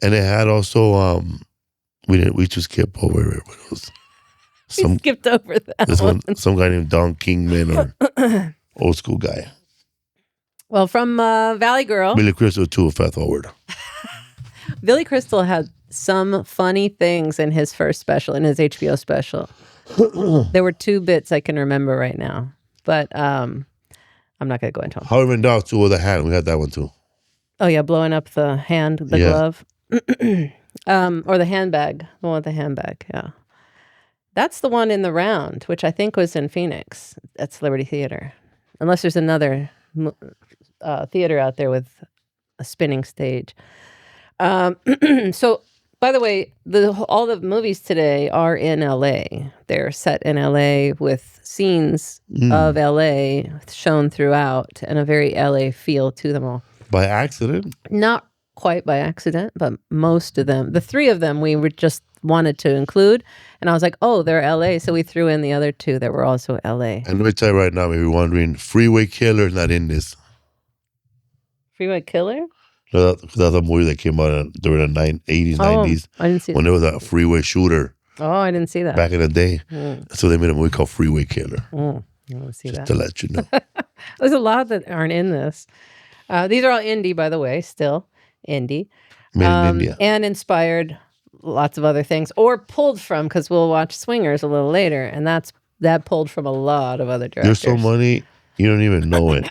And it had also we just skipped over it. But it was We skipped over that some guy named Don Kingman or old school guy. Well, from Valley Girl, Billy Crystal too, fast forward. Billy Crystal had some funny things in his first special, in his HBO special. There were 2 bits I can remember right now, but I'm not going to go into them. Howie Mandel too with a hand. We had that one too. Oh yeah, blowing up the hand, the Yeah. glove, or the handbag, the one with the handbag. Yeah, that's the one in the round, which I think was in Phoenix. That's Liberty Theater, unless there's another theater out there with a spinning stage. So, by the way, all the movies today are in LA. They're set in LA with scenes of LA shown throughout and a very LA feel to them all. By accident? Not quite by accident, but most of them. The 3 of them we were just wanted to include. And I was like, oh, they're LA. So we threw in the other 2 that were also LA. And let me tell you right now, if you're wondering, Freeway Killer's not in this. Freeway Killer? That's a movie that came out during the 80s, 90s. I didn't see when that. there was a freeway shooter Oh, I didn't see that. back in the day. So they made a movie called Freeway Killer. I didn't see Just that. to let you know. There's a lot that aren't in this. These are all indie, by the way, still indie. Made in India. And inspired lots of other things, or pulled from, because we'll watch Swingers a little later, and that pulled from a lot of other There's directors. so many, you don't even know it.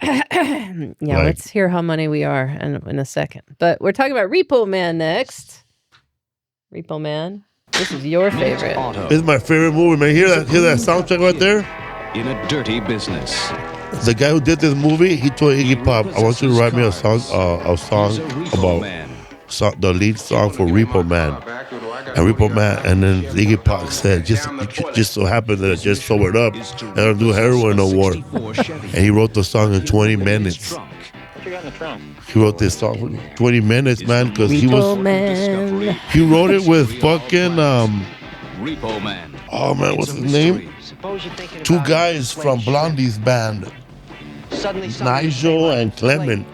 Yeah, let's hear how money we are in a second. But we're talking about Repo Man next. Repo Man. This is your favorite. This is my favorite movie, man. Hear that soundtrack right there? In a dirty business. The guy who did this movie, he told Iggy Pop, I want you to write me a song about the lead song for Repo Man. And Repo Man, and then Iggy Pop said, just so happened that I just sobered up and I don't do heroin no more. And he wrote the song in 20 minutes. He wrote this song for 20 minutes, man, because he Repo Man. wrote it with fucking Repo Man. Oh man, what's his name? Two guys from Blondie's band, Nigel and Clement.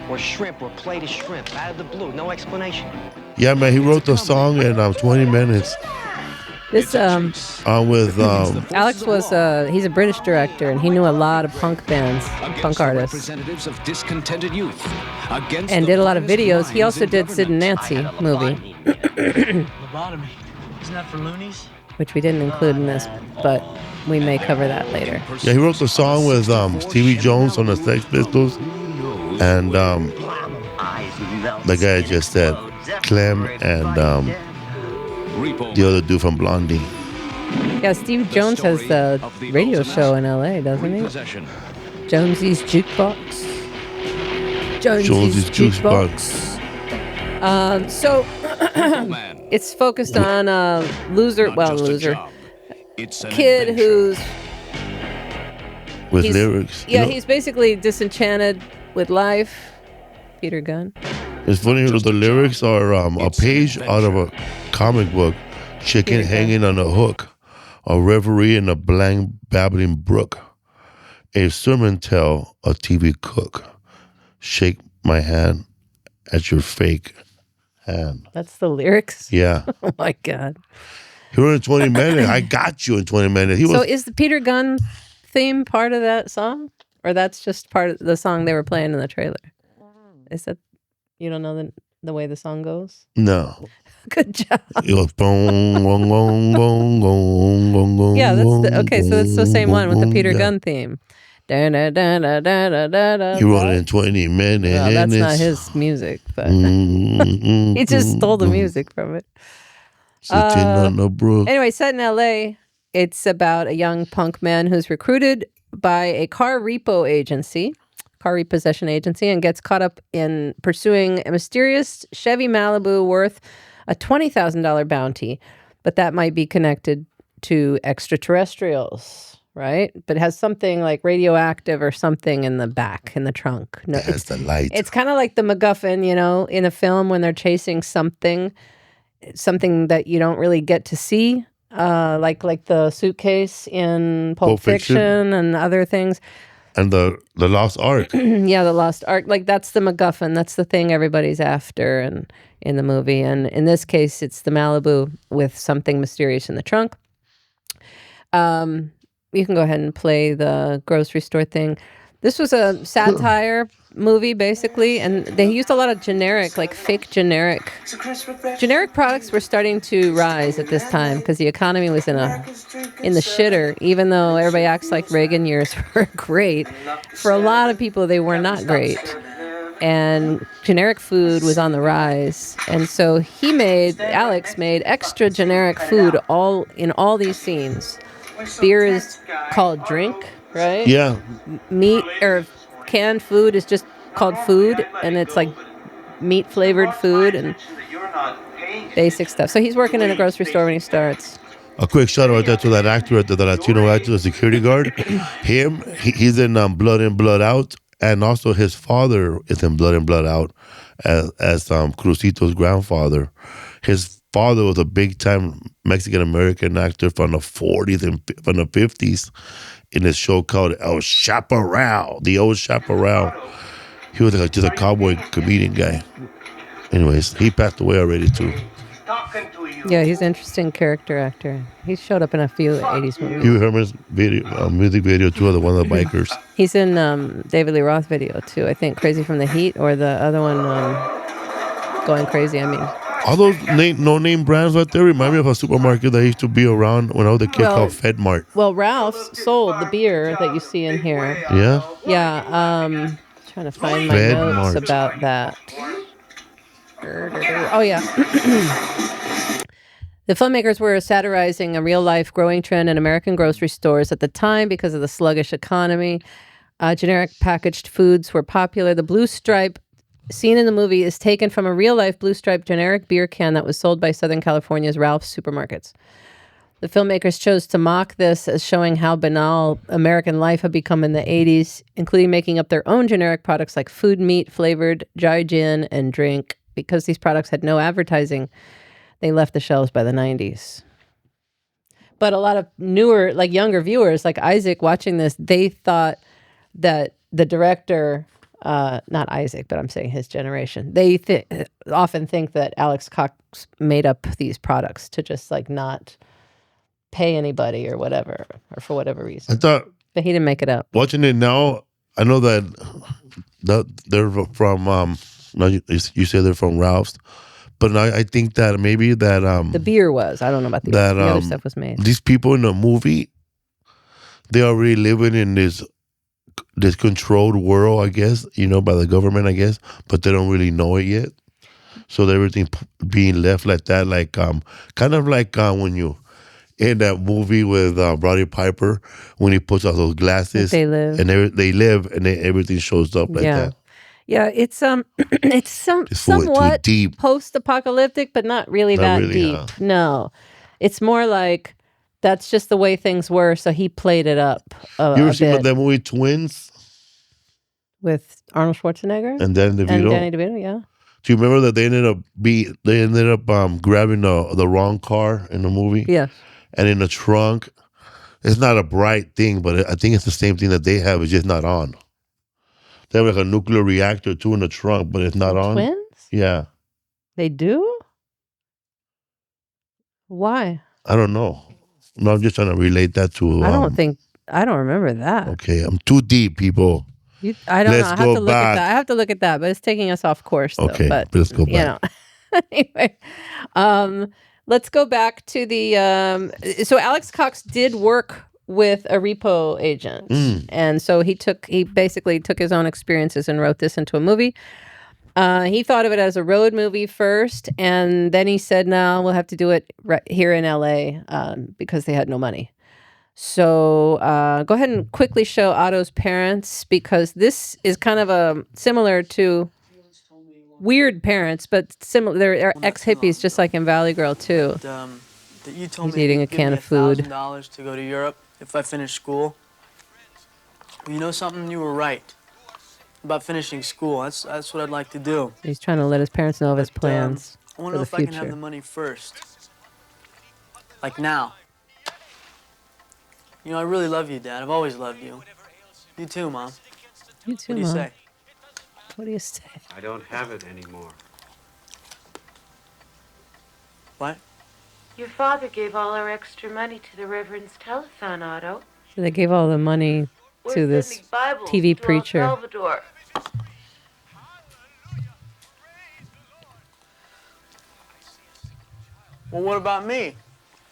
Or shrimp or plate of shrimp out of the blue, no explanation. Yeah, man, he wrote the song in 20 minutes. This with Alex was he's a British director, and he knew a lot of punk bands, punk artists, Representatives of discontented youth. Against and did a lot of videos. He also did Sid and Nancy movie, Lobotomy. Isn't that for loonies? which we didn't include in this, but we may cover that later. Yeah, he wrote the song with Stevie Jones on the Sex Pistols, and the guy I just said, Clem, and the other dude from Blondie. Yeah, Steve Jones has a radio show in L.A., doesn't he? Jonesy's Jukebox. Jonesy's Jukebox. So it's focused on a loser kid who's with lyrics. Yeah, he's basically disenchanted with life. Peter Gunn. It's funny, the lyrics are a page out of a comic book, chicken hanging on a hook, a reverie in a blank babbling brook, a sermon tell, a TV cook, shake my hand at your fake hand. That's the lyrics? Yeah. Oh my God. He wrote in 20 minutes. I got you in 20 minutes. So is the Peter Gunn theme part of that song? Or that's just part of the song they were playing in the trailer? Is that, you don't know the way the song goes? No. Good job. It goes boom, boom, boom, boom, boom, boom, boom. Yeah, okay, so that's the same one with the Peter Gunn theme. Da, da, da, da, da, da, da, he wrote it in 20 minutes. Well, that's not his music, but he just stole the music from it. Sitting on the brook. Anyway, set in LA, it's about a young punk man who's recruited by a car repossession agency, and gets caught up in pursuing a mysterious Chevy Malibu worth a $20,000 bounty, but that might be connected to extraterrestrials, right? But it has something like radioactive or something in the back, in the trunk. No, it has the light. It's kind of like the MacGuffin, in a film when they're chasing something that you don't really get to see, like the suitcase in Pulp Fiction and other things. And the Lost Ark. Yeah, the Lost Ark. Like, that's the MacGuffin. That's the thing everybody's after in the movie. And in this case, it's the Malibu with something mysterious in the trunk. You can go ahead and play the grocery store thing. This was a satire movie, basically, and they used a lot of generic products were starting to rise at this time because the economy was in the shitter. Even though everybody acts like Reagan years were great, for a lot of people they were not great, and generic food was on the rise. And so Alex made extra generic food in all these scenes. Beer is called drink, right? Yeah. Meat or canned food is just called food, and it's like meat flavored food and basic stuff. So he's working in a grocery store when he starts. A quick shout out there to that actor, the Latino actor, the security guard. He's in Blood In, Blood Out, and also his father is in Blood In, Blood Out as Crucito's grandfather. His father was a big-time Mexican-American actor from the 40s and from the 50s in a show called El Chaparral, the Old Chaparral. He was just a cowboy comedian guy. Anyways, he passed away already, too. Yeah, he's an interesting character actor. He showed up in a few 80s movies. You heard his music video, too, of the one of the bikers. He's in David Lee Roth video, too, I think, Crazy from the Heat, or the other one, Going Crazy, I mean. All those no-name brands right there remind me of a supermarket that used to be around when I was a kid called FedMart. Well, Ralph's sold the beer that you see in here. Yeah? Yeah, trying to find my notes about that. Oh, yeah. The filmmakers were satirizing a real-life growing trend in American grocery stores at the time because of the sluggish economy. Generic packaged foods were popular. The blue stripe seen in the movie is taken from a real-life blue stripe generic beer can that was sold by Southern California's Ralph's supermarkets. The filmmakers chose to mock this as showing how banal American life had become in the 80s, including making up their own generic products like food, meat, flavored, dry gin, and drink. Because these products had no advertising, they left the shelves by the 90s. But a lot of newer, like younger viewers, like Isaac watching this, they thought that the director, not Isaac, but I'm saying his generation, they often think that Alex Cox made up these products to just like not pay anybody or whatever, or for whatever reason. I thought, but he didn't make it up. Watching it now, I know that they're from. No, you say they're from Ralph's, but I think that maybe that the beer was. I don't know about the other stuff was made. These people in the movie, they are really living in this controlled world, I guess, by the government, I guess, but they don't really know it yet. So everything being left like that, like kind of like when you in that movie with Roddy Piper, when he puts on those glasses, they live, and they live, and everything shows up like that. Yeah, it's somewhat deep. Post-apocalyptic, but not really that deep. Huh? No, it's more like that's just the way things were. So he played it up. You ever seen that movie Twins with Arnold Schwarzenegger and Danny DeVito? And Danny DeVito, yeah. Do you remember that they ended up grabbing the wrong car in the movie? Yeah. And in the trunk, it's not a bright thing, but I think it's the same thing that they have. It's just not on. They have like a nuclear reactor too in the trunk, but it's not on. Twins? Yeah. They do? Why? I don't know. No, I'm just trying to relate that to. I don't remember that. Okay, I'm too deep, people. I don't know. I have to look at that. I have to look at that, but it's taking us off course. Though, okay, but let's go back. Anyway, let's go back to the. So Alex Cox did work with a repo agent, and so he basically took his own experiences and wrote this into a movie. He thought of it as a road movie first, and then he said, "No, we'll have to do it right here in LA because they had no money." So go ahead and quickly show Otto's parents, because this is kind of similar to weird parents, but similar. They're ex-hippies, just like in Valley Girl too. You told He's me eating a can of food. $1,000 to go to Europe if I finish school. Well, you know something? You were right about finishing school. That's what I'd like to do. He's trying to let his parents know of his plans I want to know if I can have the money first. Like now. You know, I really love you, Dad. I've always loved you. You too, Mom. You too, What do you Mom. say? What do you say? I don't have it anymore. What? Your father gave all our extra money to the Reverend's telethon, Otto. So they gave all the money to this TV preacher. Salvador. Well, what about me?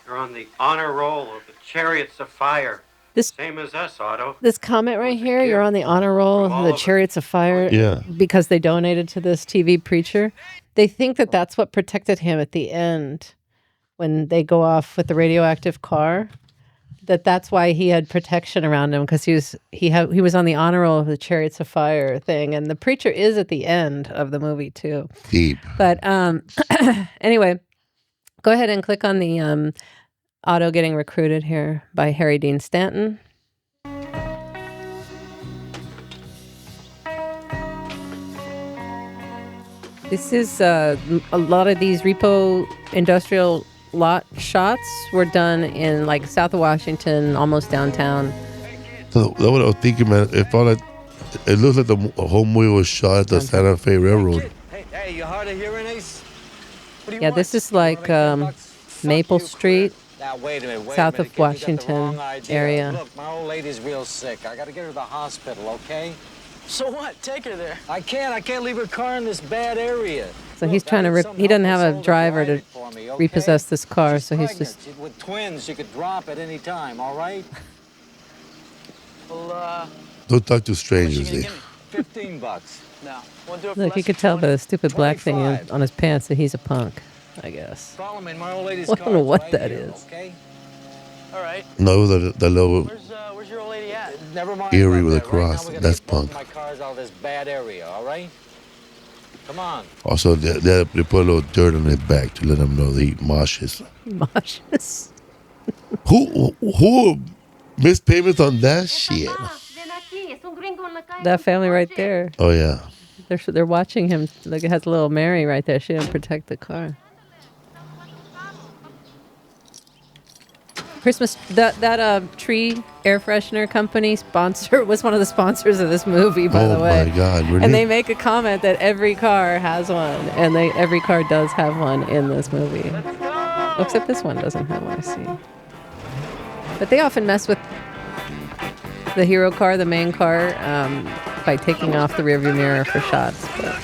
You're on the honor roll of the Chariots of Fire. Same as us, Otto. This comment right here, you're on the honor roll of the Chariots of Fire, because they donated to this TV preacher. They think that that's what protected him at the end when they go off with the radioactive car. That's why he had protection around him, because he was on the honor roll of the Chariots of Fire thing, and the preacher is at the end of the movie too. Deep. But anyway, go ahead and click on the Otto getting recruited here by Harry Dean Stanton. This is a lot of these repo industrial lot shots were done in like south of Washington, almost downtown. So that's what I was thinking, man. It looks like the whole movie was shot at the Santa Fe Railroad. Hey, you hard of hearing, Ace? Yeah, this is like Maple Street, Now, wait a minute, south kid, of Washington area. Look, my old lady's real sick. I gotta get her to the hospital, okay? So what? Take her there. I can't leave her car in this bad area. So he's trying to he doesn't have a driver to repossess this car, so he's just... With twins, you could drop at any time, all right? Well, Don't talk to strangers, eh? $15. No. We'll do it for Look, you less could than tell 20. by the stupid black thing on his pants that he's a punk, I guess. Follow me in my old lady's I don't know what right that here, is. Okay? All right. No, the little Where's your old lady at? Never mind. Erie with a about that. Right now, cross. we gotta That's get both punk. my cars out of this bad area, all right? Come on. Also, they put a little dirt on their back to let them know they eat moshes. Moshes? Who missed payments on that shit? That family right there. Oh, yeah. They're watching him. Like, it has a little Mary right there. She didn't protect the car. Christmas that tree air freshener company sponsor was one of the sponsors of this movie, by the way. Oh my God! Really? And they make a comment that every car has one, and every car does have one in this movie. Except this one doesn't have one, I see. But they often mess with the hero car, the main car, by taking off the rearview mirror for shots. But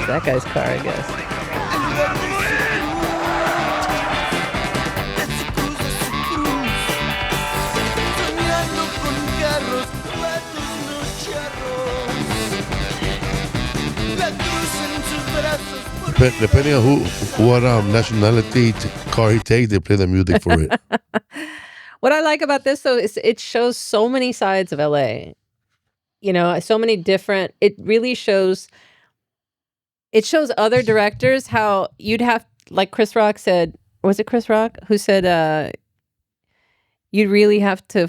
that guy's car, I guess. Depending on what nationality car he takes, they play the music for it. What I like about this, though, is it shows so many sides of LA. You know, so many different. It really shows. It shows other directors how you'd have, like Chris Rock said. Was it Chris Rock who said you'd really have to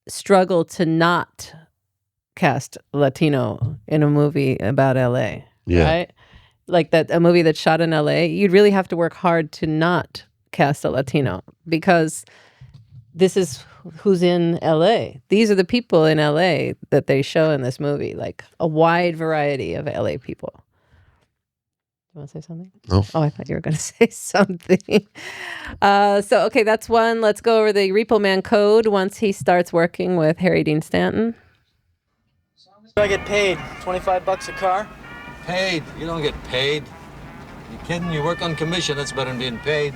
struggle to not cast Latino in a movie about LA? Yeah. Right? Like a movie that's shot in LA, you'd really have to work hard to not cast a Latino, because this is who's in LA. These are the people in LA that they show in this movie, like a wide variety of LA people. You want to say something? No. Oh, I thought you were going to say something. Okay, that's one. Let's go over the Repo Man code once he starts working with Harry Dean Stanton. Do I get paid? $25 a car? Paid? You don't get paid. You kidding? You work on commission. That's better than being paid.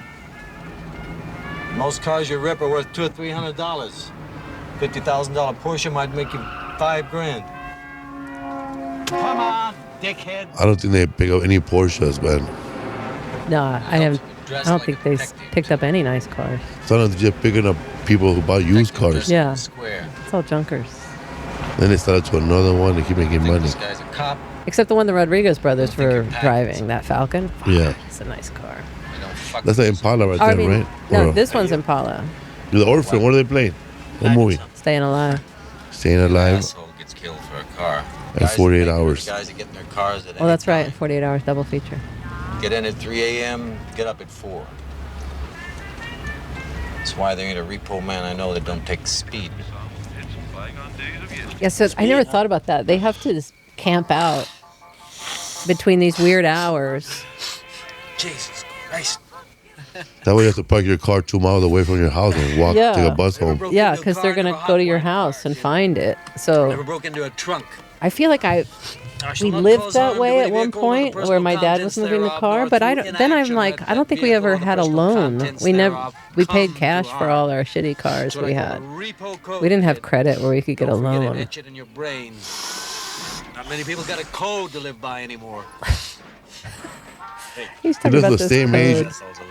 Most cars you rip are worth $200 or $300. $50,000 Porsche might make you $5,000. Come on, dickhead. I don't think they pick up any Porsches, man. No, I don't think they picked up any nice cars. Sometimes they're just picking up people who buy used cars. Yeah, it's all junkers. Then they start to another one to keep making money. This guy's a cop. Except the one the Rodriguez brothers were driving, that Falcon. Yeah. It's a nice car. That's an Impala right there, right? No, Or this one's Impala. The Orphan, what are they playing? What movie? Staying Alive. Staying Alive. Asshole gets killed for a car. And 48 hours. Guys that get in their cars at Oh, that's right. 48 hours double feature. Get in at 3 a.m., get up at 4. That's why there ain't a repo man I know that don't take speed. Yeah, so I never thought about that. They have to just camp out between these weird hours. Jesus Christ. That way you have to park your car 2 miles away from your house and walk to a bus home. Yeah, because they're going to go to your house and find it. So Never broke into a trunk. I feel like we lived that way at one point where my dad was moving the car, but I don't think we ever had a loan. We paid cash for all our shitty cars we had. We didn't have credit where we could get a loan. Not many people got a code to live by anymore. He's He talking does about the this same code. age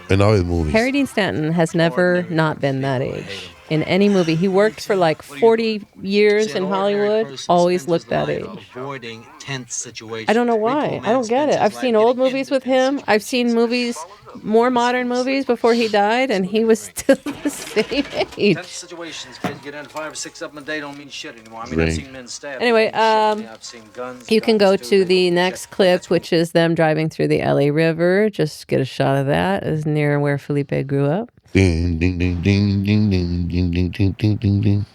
in all his movies. Harry Dean Stanton has never not been that age in any movie. He worked for like 40 years in Hollywood, always looked that age. Avoiding tense situations. I don't know why. I don't get it. I've seen old movies with him. I've seen movies, more modern movies before he died, and he was still the same age. Tense situations, kids get into 5 or 6 of them a day don't mean shit anymore. I mean, Right. I've seen men stab. Anyway, I've seen guns. you can go to the next clip, which is them driving through the LA River. Just get a shot of that. It's near where Felipe grew up. Ding, ding, ding, ding, ding, ding, ding, ding, ding, ding, ding, ding.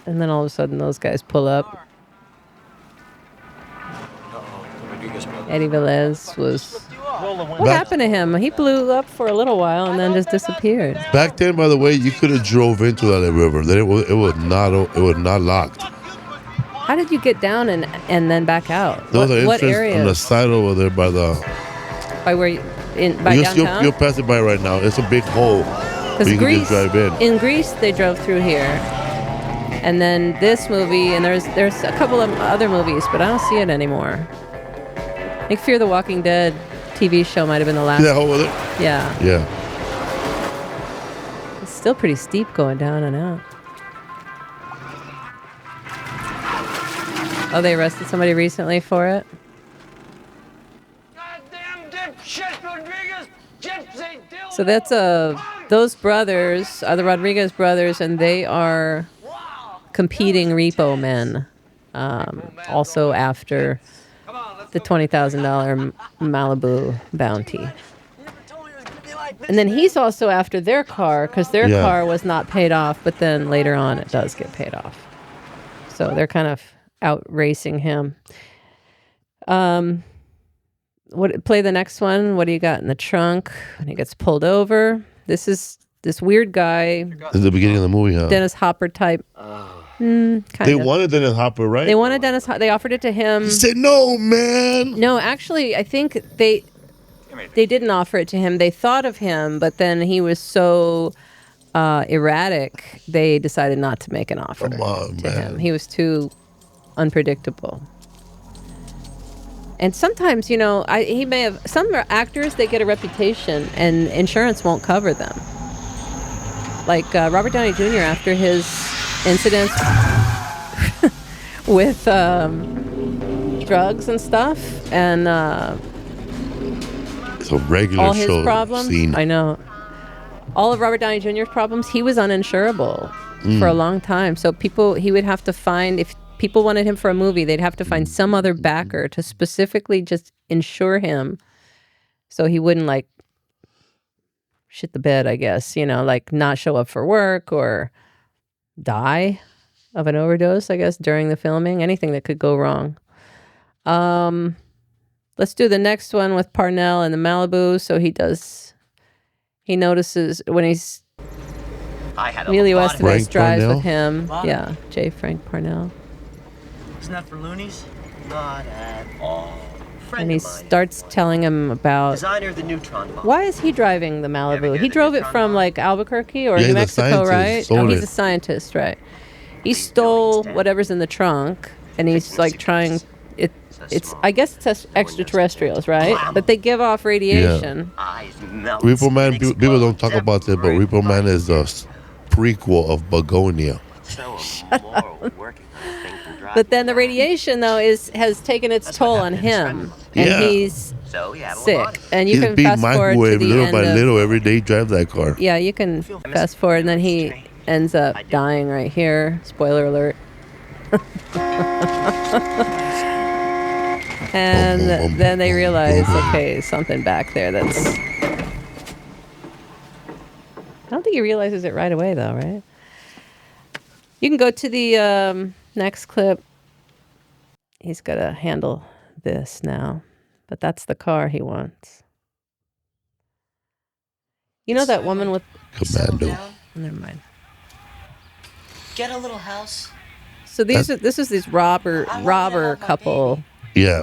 And then all of a sudden, those guys pull up. Eddie Velez was... What happened to him? He blew up for a little while and then just disappeared. Back then, by the way, you could have drove into that river. Then it was not locked. How did you get down and then back out? There was an What entrance area? on the side over there by the... By where by downtown? You'll pass it by right now. It's a big hole. Because you can just drive in. Greece, they drove through here. And then this movie, and there's a couple of other movies, but I don't see it anymore. I think Fear the Walking Dead TV show might have been the last. See that hole with it? Yeah. Yeah. It's still pretty steep going down and out. Oh, they arrested somebody recently for it? So that's those brothers are the Rodriguez brothers, and they are competing repo men. Also after the $20,000 Malibu bounty. And then he's also after their car because their Yeah. car was not paid off, but then later on it does get paid off. So they're kind of out racing him. Play the next one. What do you got in the trunk? When he gets pulled over. This is this weird guy. At the beginning of the movie, huh? Dennis Hopper type. Kind They of. wanted Dennis Hopper, right? They wanted Dennis. They offered it to him. He said, "No, man." No, actually, I think they didn't offer it to him. They thought of him, but then he was so erratic. They decided not to make an offer to him. He was too unpredictable. And sometimes, he may have some actors. They get a reputation, and insurance won't cover them. Like Robert Downey Jr. after his incidents with drugs and stuff, and it's a regular all his show problems. scene. I know. All of Robert Downey Jr.'s problems. He was uninsurable for a long time. So he would have to find, if people wanted him for a movie, they'd have to find some other backer to specifically just insure him, so he wouldn't like shit the bed, I guess, like not show up for work or die of an overdose, I guess, during the filming. Anything that could go wrong. Let's do the next one with Parnell and the Malibu. So he notices when Emilio Estevez drives Parnell? with him. Yeah, J. Frank Parnell. Isn't that for loonies? Not at all. And he starts telling him about Designer of the neutron bomb. why is he driving the Malibu? He drove it from like Albuquerque or Yeah, New he's a Mexico, scientist, right? sold He's it. a scientist, right? He stole whatever's in the trunk, and he's like trying. It's I guess it's extraterrestrials, right? But they give off radiation. Repo Man, people don't talk about it, but Repo Man is a prequel of Begonia. But then the radiation though has taken its toll on him, and Yeah. he's sick. And you He's can being fast forward to microwaved the little end by of, little every day. He drives that car. Yeah, you can fast forward, and then he ends up dying right here. Spoiler alert. And then they realize, okay, something back there that's... I don't think he realizes it right away, though, right? You can go to the next clip. He's got to handle this now. But that's the car he wants. You know that woman with... Commando. Never mind. Get a little house. So this is this robber couple. Yeah.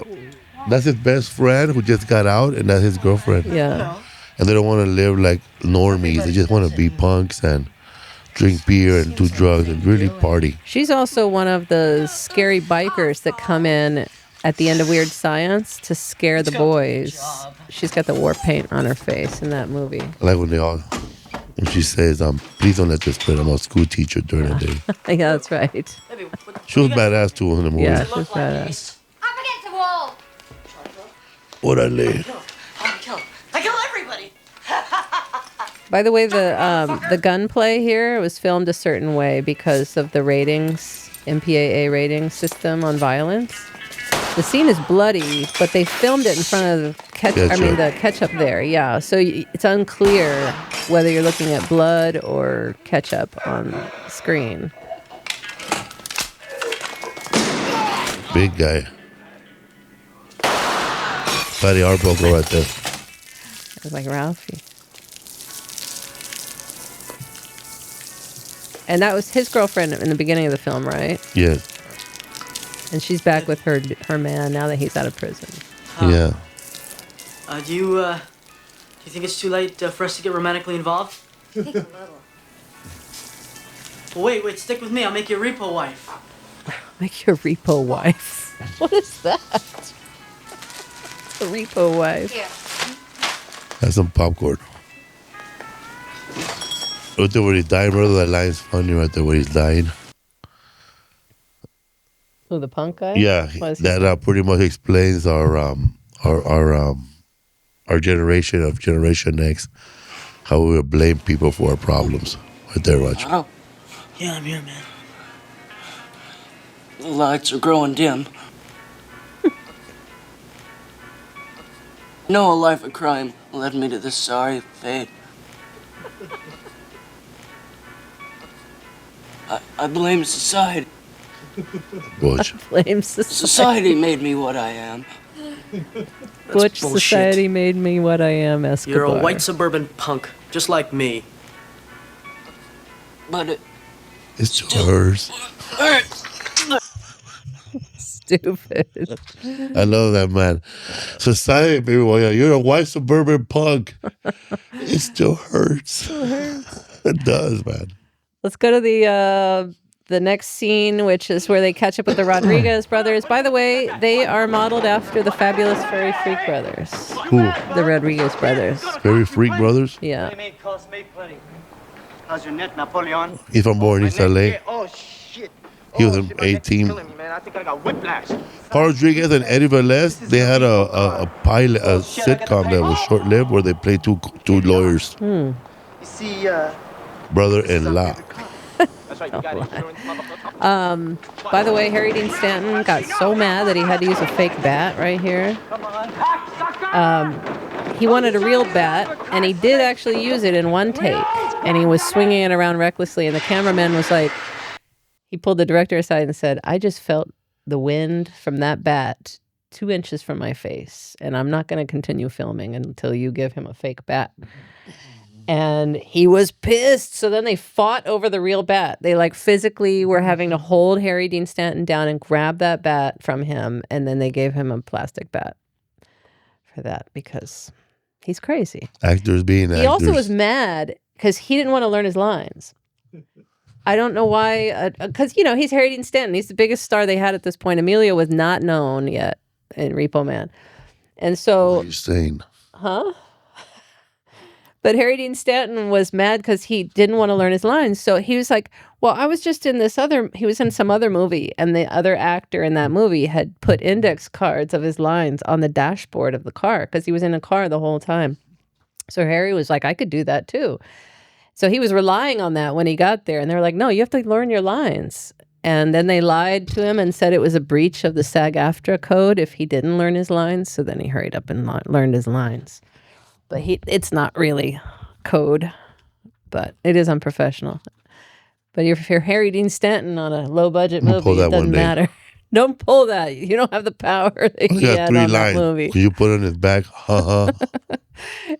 That's his best friend who just got out, and that's his girlfriend. Yeah. And they don't want to live like normies. They just want to be punks and drink beer and do drugs and really party. She's also one of the scary bikers that come in at the end of Weird Science to scare the boys. She's got the war paint on her face in that movie. I like when she says, please don't let this quit. I'm a school teacher during the day. Yeah, that's right. She was badass too in the movie. Yeah, she was badass. Up against the wall. Orale. I kill everybody. By the way, the gunplay here was filmed a certain way because of the ratings, MPAA rating system on violence. The scene is bloody, but they filmed it in front of the ketchup there. Yeah, so it's unclear whether you're looking at blood or ketchup on screen. Big guy. Fatty Arbuckle right there. It was like Ralphie. And that was his girlfriend in the beginning of the film, right? Yeah. And she's back with her man now that he's out of prison. Yeah. Do you think it's too late for us to get romantically involved? I think a little. Well, wait, stick with me. I'll make you a repo wife. Make your repo wife. What is that? A repo wife. Here. Have some popcorn. Right there where he's dying, brother. That line's funny right there where he's dying. Oh, the punk guy? Yeah, that pretty much explains our generation of Generation X, how we would blame people for our problems. Right there, Roger. Oh, yeah, I'm here, man. The lights are growing dim. No, a life of crime led me to this sorry fate. I blame society. Butch. Blame society. Society made me what I am. Butch bullshit. society made me what I am, Escobar. You're a white suburban punk, just like me. But It's hers. Stupid. I love that, man. Society, baby, well, yeah, you're a white suburban punk. It still hurts. It does, man. Let's go to the next scene, which is where they catch up with the Rodriguez brothers. By the way, they are modeled after the fabulous Furry Freak brothers. Who? The Rodriguez brothers. Furry Freak brothers? Yeah. How's your net, Napoleon? He's from born in East LA. Oh, shit. He was in 18. Man, I think I got whiplash. Paul Rodriguez and Eddie Velez, they had a pilot, a sitcom that was short-lived where they played two lawyers. You see, Brother-in-law. By the way, Harry Dean Stanton got so mad that he had to use a fake bat right here. He wanted a real bat, and he did actually use it in one take. And he was swinging it around recklessly, and the cameraman was like, he pulled the director aside and said, I just felt the wind from that bat 2 inches from my face, and I'm not going to continue filming until you give him a fake bat. And he was pissed. So then they fought over the real bat. They like physically were having to hold Harry Dean Stanton down and grab that bat from him. And then they gave him a plastic bat for that because he's crazy. Actors being actors. He also was mad because he didn't want to learn his lines. I don't know why. Because, you know, he's Harry Dean Stanton. He's the biggest star they had at this point. Emilio was not known yet in Repo Man. And so... What are you saying? Huh? But Harry Dean Stanton was mad because he didn't want to learn his lines. So he was like, well, I was just in he was in some other movie, and the other actor in that movie had put index cards of his lines on the dashboard of the car because he was in a car the whole time. So Harry was like, I could do that too. So he was relying on that when he got there. And they were like, no, you have to learn your lines. And then they lied to him and said it was a breach of the SAG-AFTRA code if he didn't learn his lines. So then he hurried up and learned his lines. But it's not really code, but it is unprofessional. But if you're Harry Dean Stanton on a low-budget movie, it doesn't matter. Don't pull that. You don't have the power that he had on that movie. Can you put it on his back?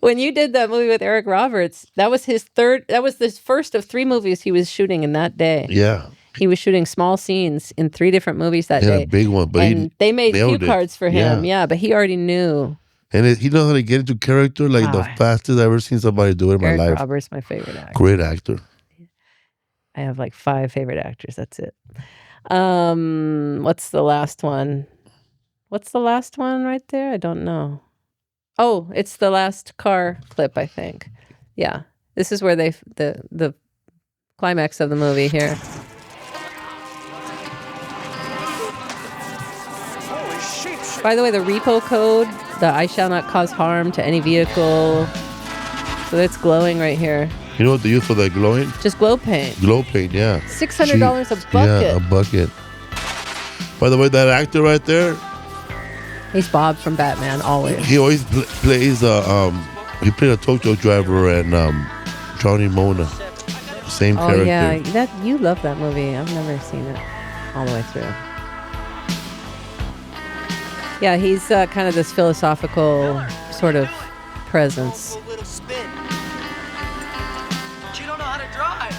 When you did that movie with Eric Roberts, that was his third. That was the first of 3 movies he was shooting in that day. Yeah. He was shooting small scenes in 3 different movies that day. A big one, but they made cue cards for him. Yeah, but he already knew. And he knows how to get into character like the fastest I've ever seen somebody do it in my life. Eric Roberts, my favorite actor. Great actor. I have like 5 favorite actors. That's it. What's the last one? What's the last one right there? I don't know. Oh, it's the last car clip, I think. Yeah. This is where the climax of the movie here. By the way, the repo code, the I shall not cause harm to any vehicle. So that's glowing right here. You know what they use for that glowing? Just glow paint. Glow paint, yeah. $600 a bucket. Yeah, a bucket. By the way, that actor right there. He's Bob from Batman, always. He always plays, he played a Tokyo driver and Johnny Mona. Same character. Oh, yeah. You love that movie. I've never seen it all the way through. Yeah, he's kind of this philosophical sort of presence. But you don't know how to drive.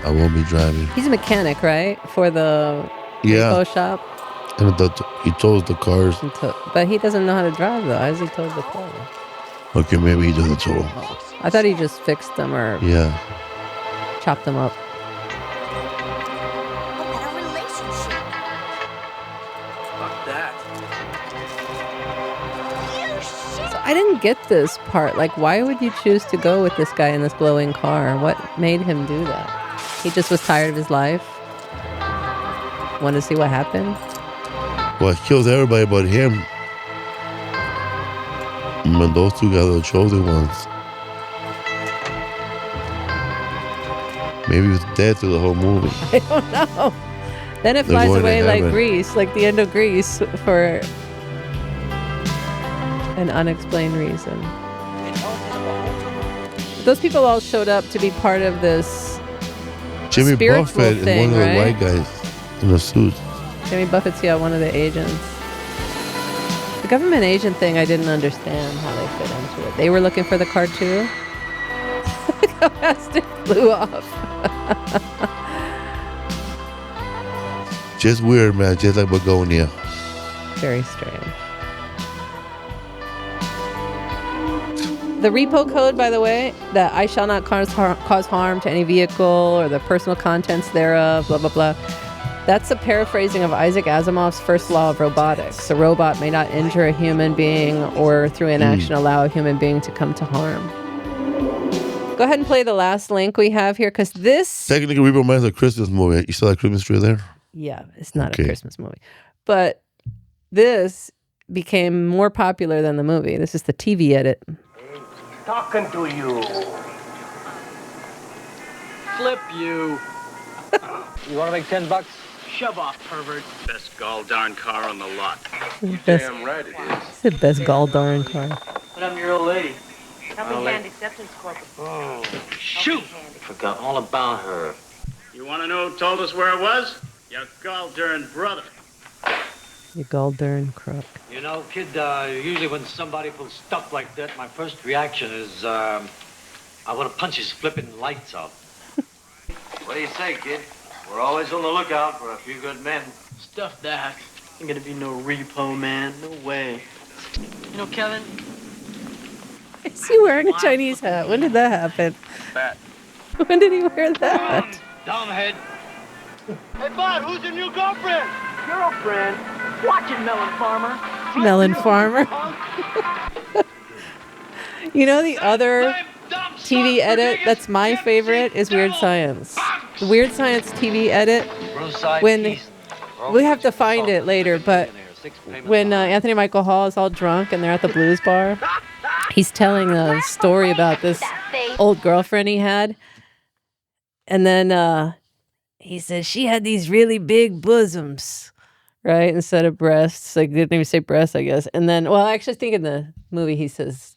I won't be driving. He's a mechanic, right? For the repo shop. And he tows the cars. But he doesn't know how to drive, though. How does he tow the car? Okay, maybe he doesn't tow. I thought he just fixed them or chopped them up. I didn't get this part. Like, why would you choose to go with this guy in this glowing car? What made him do that? He just was tired of his life? Want to see what happened? Well, it kills everybody but him. And those 2 guys are the chosen ones. Maybe he was dead through the whole movie. I don't know. Then it flies away like Grease, like the end of Grease for... An unexplained reason. Those people all showed up to be part of this Jimmy spiritual Buffett is thing, one of the right? white guys in a suit. Jimmy Buffett's, one of the agents. The government agent thing, I didn't understand how they fit into it. They were looking for the car too. The plastic flew off. Just weird, man. Just like Begonia. Very strange. The repo code, by the way, that I shall not cause harm to any vehicle or the personal contents thereof, blah, blah, blah. That's a paraphrasing of Isaac Asimov's first law of robotics. A robot may not injure a human being or through inaction allow a human being to come to harm. Go ahead and play the last link we have here, because this... Technically, Repo Man is a Christmas movie. You saw that Christmas tree there? Yeah, it's not a Christmas movie. But this became more popular than the movie. This is the TV edit. Talking to you. Flip you. You want to make $10? Shove off, pervert. Best gall darn car on the lot. Damn right it is. It's the best gall darn car. What happened to your old lady? Helping Hand Acceptance Corporation. Oh, shoot! Forgot all about her. You want to know who told us where it was? Your gall darn brother. You gall darn crook. You know, kid, usually when somebody pulls stuff like that, my first reaction is, I want to punch his flipping lights out. What do you say, kid? We're always on the lookout for a few good men. Stuff that. Ain't gonna be no Repo Man. No way. You know, Kevin? Is he wearing a Chinese hat? When did that happen? Fat. When did he wear that? Dumbhead. Hey, Bud, who's your new girlfriend? Girlfriend? Watch it, Melon Farmer. Melon Farmer. You know the other TV edit that's my favorite is Weird Science. The Weird Science TV edit, when we have to find it later, but when Anthony Michael Hall is all drunk and they're at the blues bar, he's telling a story about this old girlfriend he had. And then he says she had these really big bosoms, right? Instead of breasts. Like, didn't even say breasts, I guess. And then, well, I actually think in the movie he says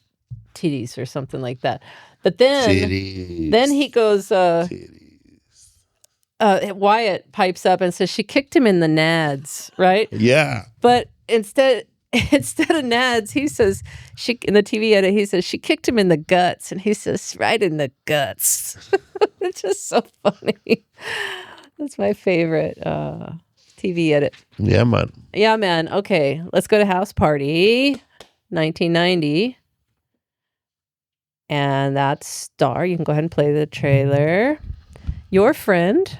titties or something like that. But then he goes, Wyatt pipes up and says she kicked him in the nads, right? Yeah. But instead of nads, he says, in the TV edit, he says she kicked him in the guts. And he says, right in the guts. It's just so funny. That's my favorite TV edit. Yeah, man. Yeah, man. Okay, let's go to House Party, 1990. And that's star. You can go ahead and play the trailer. Your friend,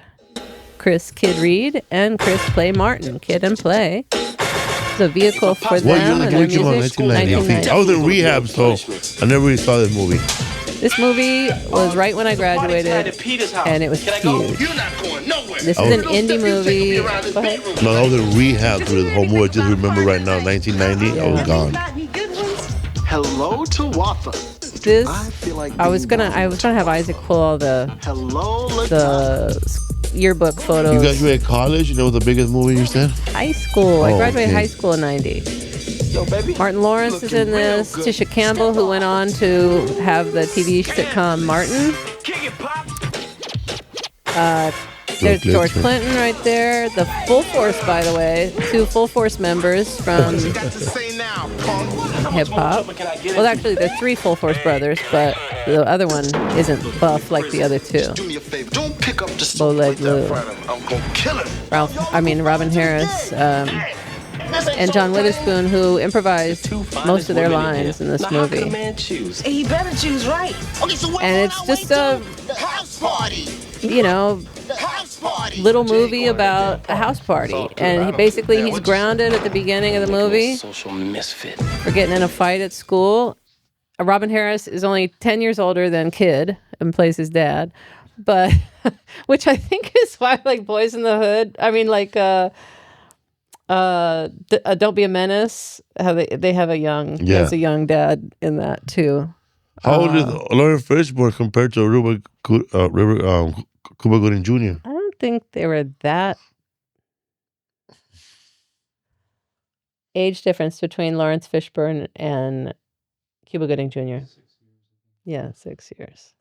Chris Kid Reed, and Chris Play Martin. Kid and Play. It's a vehicle for them and their music. 1990. I was in rehab, so I never really saw this movie. This movie was right when I graduated, and it was huge. This is an indie movie. Go ahead. No, I was in rehab through this whole movie. I just remember right now, 1990, I was gone. Hello to Watha. This, I was gonna have Isaac pull all the yearbook photos. You graduated college, and it was the biggest movie you said? High school. I graduated okay. high school in 90. Martin Lawrence is in this. Tisha Campbell, who went on to have the TV sitcom Martin. There's George Clinton right there. The Full Force, by the way. 2 Full Force members from hip hop. Well, actually, there are 3 Full Force brothers, but the other one isn't buff like the other 2. Bowleg Lou. Robin Harris. And John Witherspoon, who improvised most of their lines in this movie. He better choose right. Okay, so and it's just a house party. Little movie about a house party. And he's grounded at the beginning of the movie Social misfit. for getting in a fight at school. Robin Harris is only 10 years older than Kid and plays his dad. But, which I think is why, like, Boys in the Hood, Don't Be a Menace, how they have a young dad in that too. How old is Lauren Fishburne compared to Cuba Gooding Jr.? I don't think they were that. age difference between Lawrence Fishburne and Cuba Gooding Jr.? Yeah, 6 years.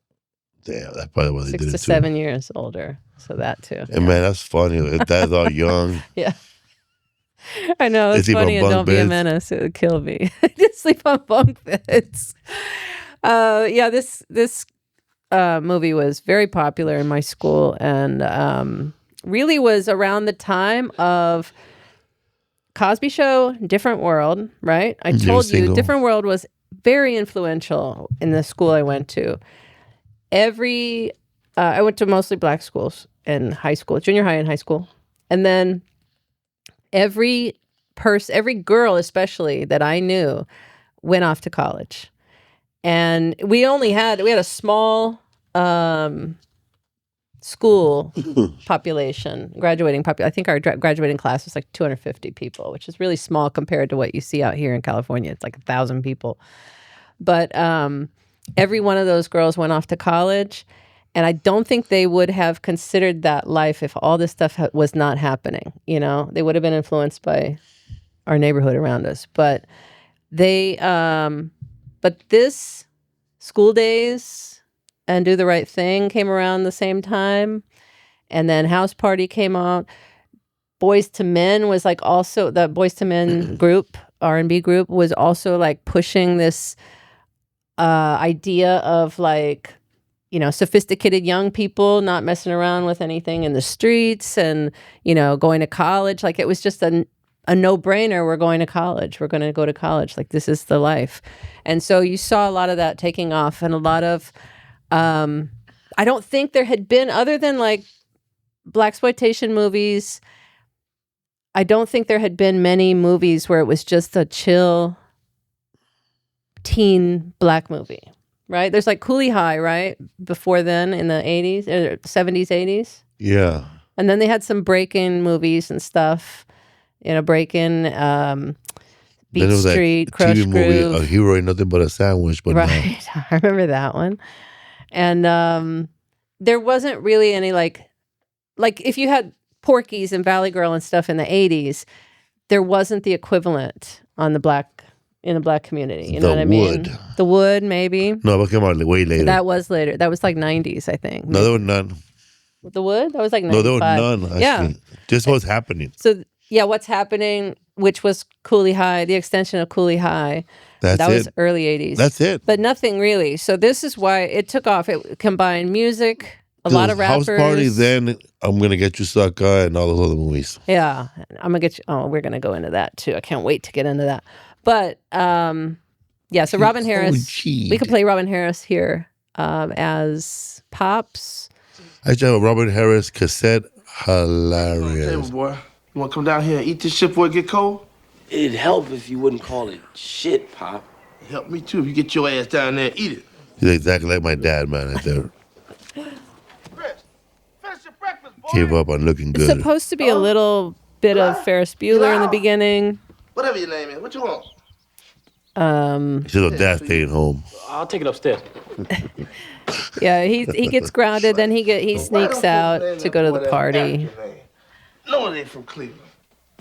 Damn, that's probably what they 6 did to it too. 7 years older. So that too. And man, that's funny. If dad's all young. Yeah. I know, They it's sleep on funny, and bunk don't be a beds. menace. It would kill me. Just sleep on bunk beds. Yeah, this movie was very popular in my school, and really was around the time of Cosby Show, Different World, right? I told you, Different World was very influential in the school I went to. I went to mostly black schools in high school, junior high and high school. And then every girl especially that I knew went off to college. And we had a small school population, graduating population. I think our graduating class was like 250 people, which is really small compared to what you see out here in California. It's like 1,000 people. But every one of those girls went off to college. And I don't think they would have considered that life if all this stuff was not happening. You know, they would have been influenced by our neighborhood around us. But this School Days and Do the Right Thing came around the same time. And then House Party came out. Boys to Men was like also, the Boys to Men group, R&B group, was also like pushing this idea of like, you know, sophisticated young people not messing around with anything in the streets and, you know, going to college. Like it was just a no-brainer. We're going to college. We're going to go to college. Like this is the life. And so you saw a lot of that taking off, and a lot of, I don't think there had been, other than like blaxploitation movies, I don't think there had been many movies where it was just a chill teen black movie. Right? There's like Coolie High, right? Before then in the 80s, or 70s, 80s. Yeah. And then they had some break-in movies and stuff. You know, break-in, Beat Street, Crush TV Groove. movie, A Hero Ain't Nothing But a Sandwich. But right. No. I remember that one. And there wasn't really any like if you had Porky's and Valley Girl and stuff in the 80s, there wasn't the equivalent in the black community. You know what I mean? The Wood, maybe. No, but come on, way later. That was later. That was like 90s, I think. No, there were none. The Wood? That was like 95. No, there were none, actually. Yeah. Just what's happening. So, yeah, What's Happening, which was Coolie High, the extension of Coolie High. That was early 80s. That's it. But nothing really. So this is why it took off. It combined music, a lot of rappers. House Party, then I'm Gonna Get You Sucker, and all those other movies. Yeah. I'm going to get you. Oh, we're going to go into that too. I can't wait to get into that. But, yeah, so Robin Harris, we could play Robin Harris here as Pops. I just have a Robin Harris cassette. Hilarious. Hey, boy, you want to come down here and eat this shit before it get cold? It'd help if you wouldn't call it shit, Pop. It'd help me too if you get your ass down there and eat it. He's exactly like my dad, man. Right there. Gave up on looking good. It's supposed to be a little bit of Ferris Bueller in the beginning. Whatever your name is, what you want? He said, "Oh, Dad staying home." I'll take it upstairs. Yeah, he gets grounded, then he sneaks out to go to the party. No, it ain't from Cleveland.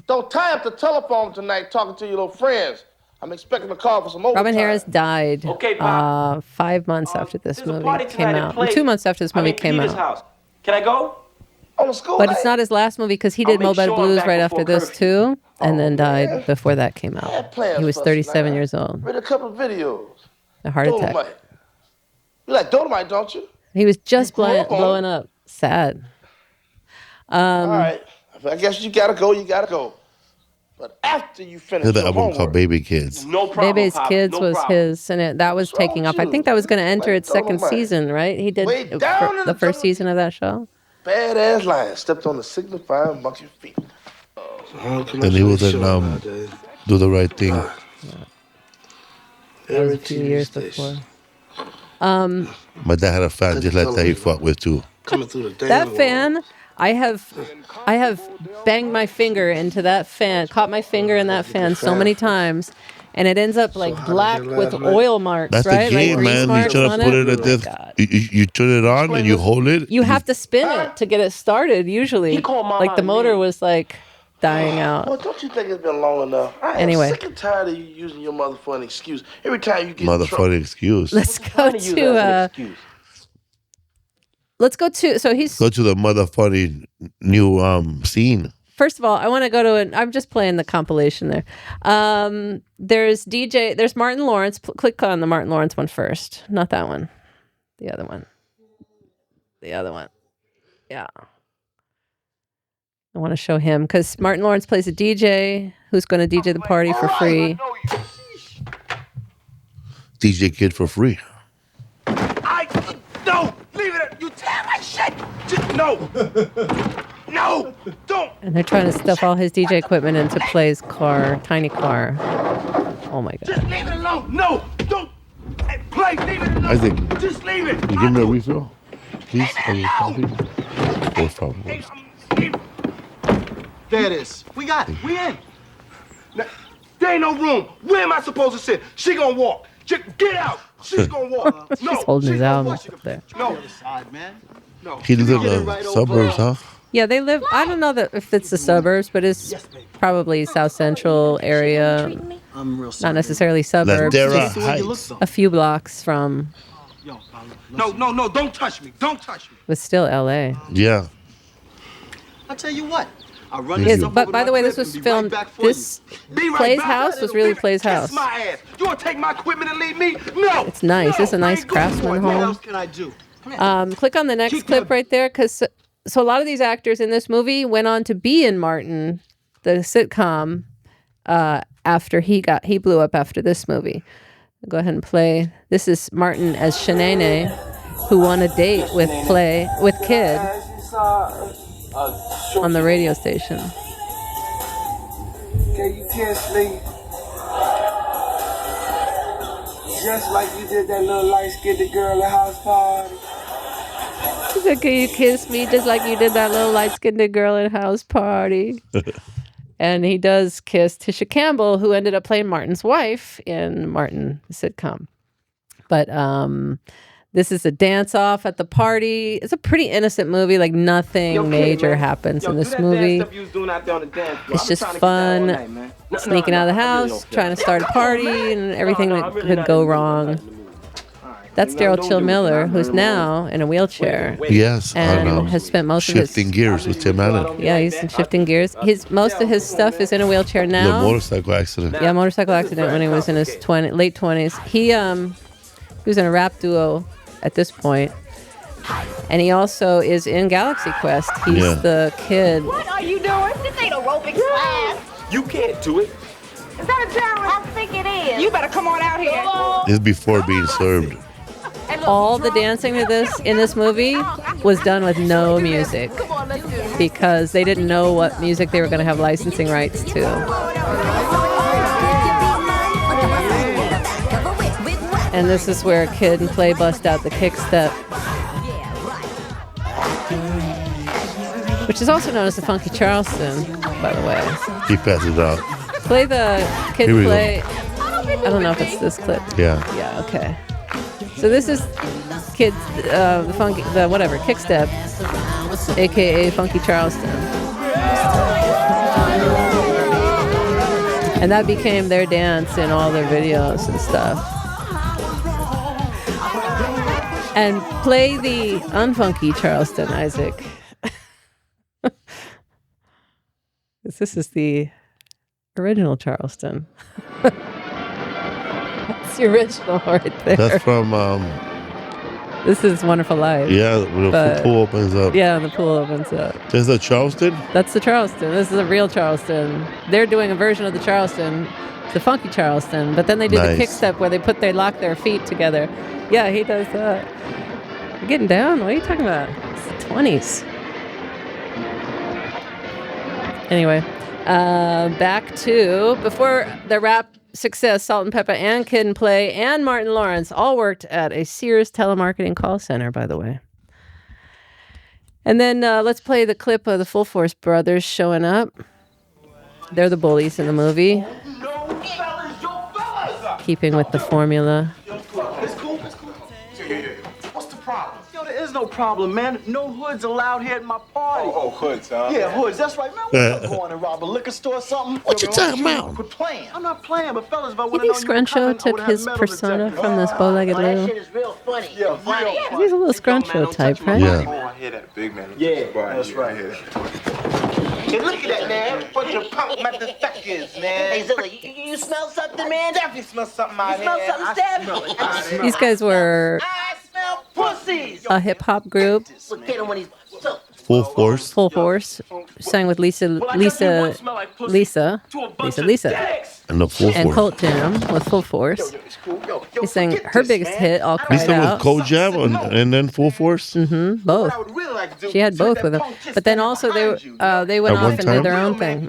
Don't tie up the telephone tonight talking to your little friends. I'm expecting a call for some overtime. Robin Harris died 5 months after this movie came out. 2 months after this movie came out. House. Can I go? On the school But it's not his last movie because he did Mobile Blues right after this too, and then died before that came out. He was 37 years old. Read a couple of videos. A heart attack. Dolomite. You like Dolomite, don't you? He was just blowing up. Sad. All right. I guess you gotta go. You gotta go. But after you finish There's your an album homework, called Baby Kids. no problem, Baby's Pop, Kids no was problem. his, and that was taking off. I think that was going to enter its second season, right? He did Way down in the first season of that show. Badass lion stepped on the signifying monkey feet. And he was in Do the Right Thing. That was a few years before. My dad had a fan just like that he fought with too. Coming through the That fan, I have banged my finger into that fan, caught my finger in that fan so many times, and it ends up like black with oil marks, That's right? the game, like man. You marks try to on put it. it at this. You turn it on and you hold it. You have to spin it to get it started. Usually, like the motor was like dying out. Well, don't you think it's been long enough? I am sick and tired of you using your motherfucking excuse. Every time you get in trouble. Motherfucking excuse. Let's go to let's go to Go to the motherfucking new scene. First of all, I want to go to I'm just playing the compilation there. There's Martin Lawrence. Click on the Martin Lawrence one first. Not that one. The other one. Yeah. I want to show him because Martin Lawrence plays a DJ who's going to DJ the party for free. DJ Kid for free. No, leave it. You tear my shit. No. No, don't. And they're trying to stuff all his DJ equipment into Play's car, tiny car. Oh my God. Just leave it alone. No, don't. Hey, Play, leave it alone. Isaac, just leave it. You give me a refill, please? Are you coffee? Por favor. There it is. We got it. We in. Now, there ain't no room. Where am I supposed to sit? She gonna walk. Get out. She's gonna walk. No. She's holding his arm up there. No. No. He lives in the suburbs, huh? Yeah, they live. I don't know if it's the suburbs, but it's probably South Central area. Not necessarily suburbs. Just a few blocks from. No, don't touch me. Don't touch me. But still LA. Yeah. I'll tell you what. But by the way, this was filmed. This Play's house was really Play's house. My ass. You want to take my equipment and leave me? No. It's nice. It's a nice craftsman home. What else can I do? Click on the next clip right there, because so a lot of these actors in this movie went on to be in Martin, the sitcom, after he blew up after this movie. Go ahead and play. This is Martin as Shanae, who won a date with Kid on the radio station. Okay, you kiss me. Just like you did that little light-skinned girl at house party. He said, "Can you kiss me just like you did that little light-skinned girl at house party?" And he does kiss Tisha Campbell, who ended up playing Martin's wife in Martin, the sitcom. But this is a dance-off at the party. It's a pretty innocent movie. Like, nothing major happens in this movie. It's just fun, sneaking out of the house, trying to start a party, and everything that could go wrong. That's Daryl Chill Miller, who's now in a wheelchair. Yes, and has spent most of his shifting gears with Tim Allen. Yeah, he's in shifting gears. Most of his stuff is in a wheelchair now. The motorcycle accident. Yeah, motorcycle accident when he was in his late 20s. He was in a rap duo at this point, and he also is in Galaxy Quest. He's the kid. What are you doing? This ain't aerobics class. You can't do it. Is that a challenge? I think it is. You better come on out here. This is before being served. All the dancing in this movie was done with no music because they didn't know what music they were going to have licensing rights to. And this is where Kid and Play bust out the kick step, which is also known as the Funky Charleston, by the way. He passes out. Play the Kid Play. I don't know if it's this clip. Yeah. Yeah, okay. So this is Kid, the funky, the whatever, kick step, aka Funky Charleston. And that became their dance in all their videos and stuff. And play the unfunky Charleston, Isaac. This is the original Charleston. That's the original right there. That's from... This is Wonderful Life. Yeah, when the pool opens up. Yeah, the pool opens up. There's a Charleston? That's the Charleston. This is a real Charleston. They're doing a version of the Charleston, the funky Charleston, but then they do the kick step where they lock their feet together. Yeah, he does that. You're getting down? What are you talking about? It's the 20s. Anyway, back to before the rap success, Salt and Pepper and Kid and Play and Martin Lawrence all worked at a Sears telemarketing call center, by the way. And then let's play the clip of the Full Force brothers showing up. They're the bullies in the movie. Keeping with the formula. It's cool. What's the problem? Yo, there is there's no problem, man. No hoods allowed here at my party. Oh, hoods, huh? Yeah, hoods. That's right, man. We're not going to rob a liquor store or something. What you talking about? Quit playing. I'm not playing, but fellas, if I You would think have known you were Scruncho coming, I took would have his metal persona detectors. from this bow-legged Oh, that Lou? shit is real funny. Yeah, funny. real He's a little Scruncho type, right? Yeah. Oh, I hear that, big man. Yeah, that's right. Hey, look at that, man. Bunch of punk motherfuckers, man. Hey, Zilla, you smell something, man? Definitely smell something out here. You smell something, Stab? These guys were I smell pussies. a hip-hop group, Look at him when he's... Full Force. Full Force, sang with Lisa, And the Full and Force. Cult Jam with Full Force. He sang her biggest hit, All Cried Lisa Out. with Cold Jam and then Full Force. Mm-hmm, both. She had both with them. But then also they went At off one and did time? their own thing.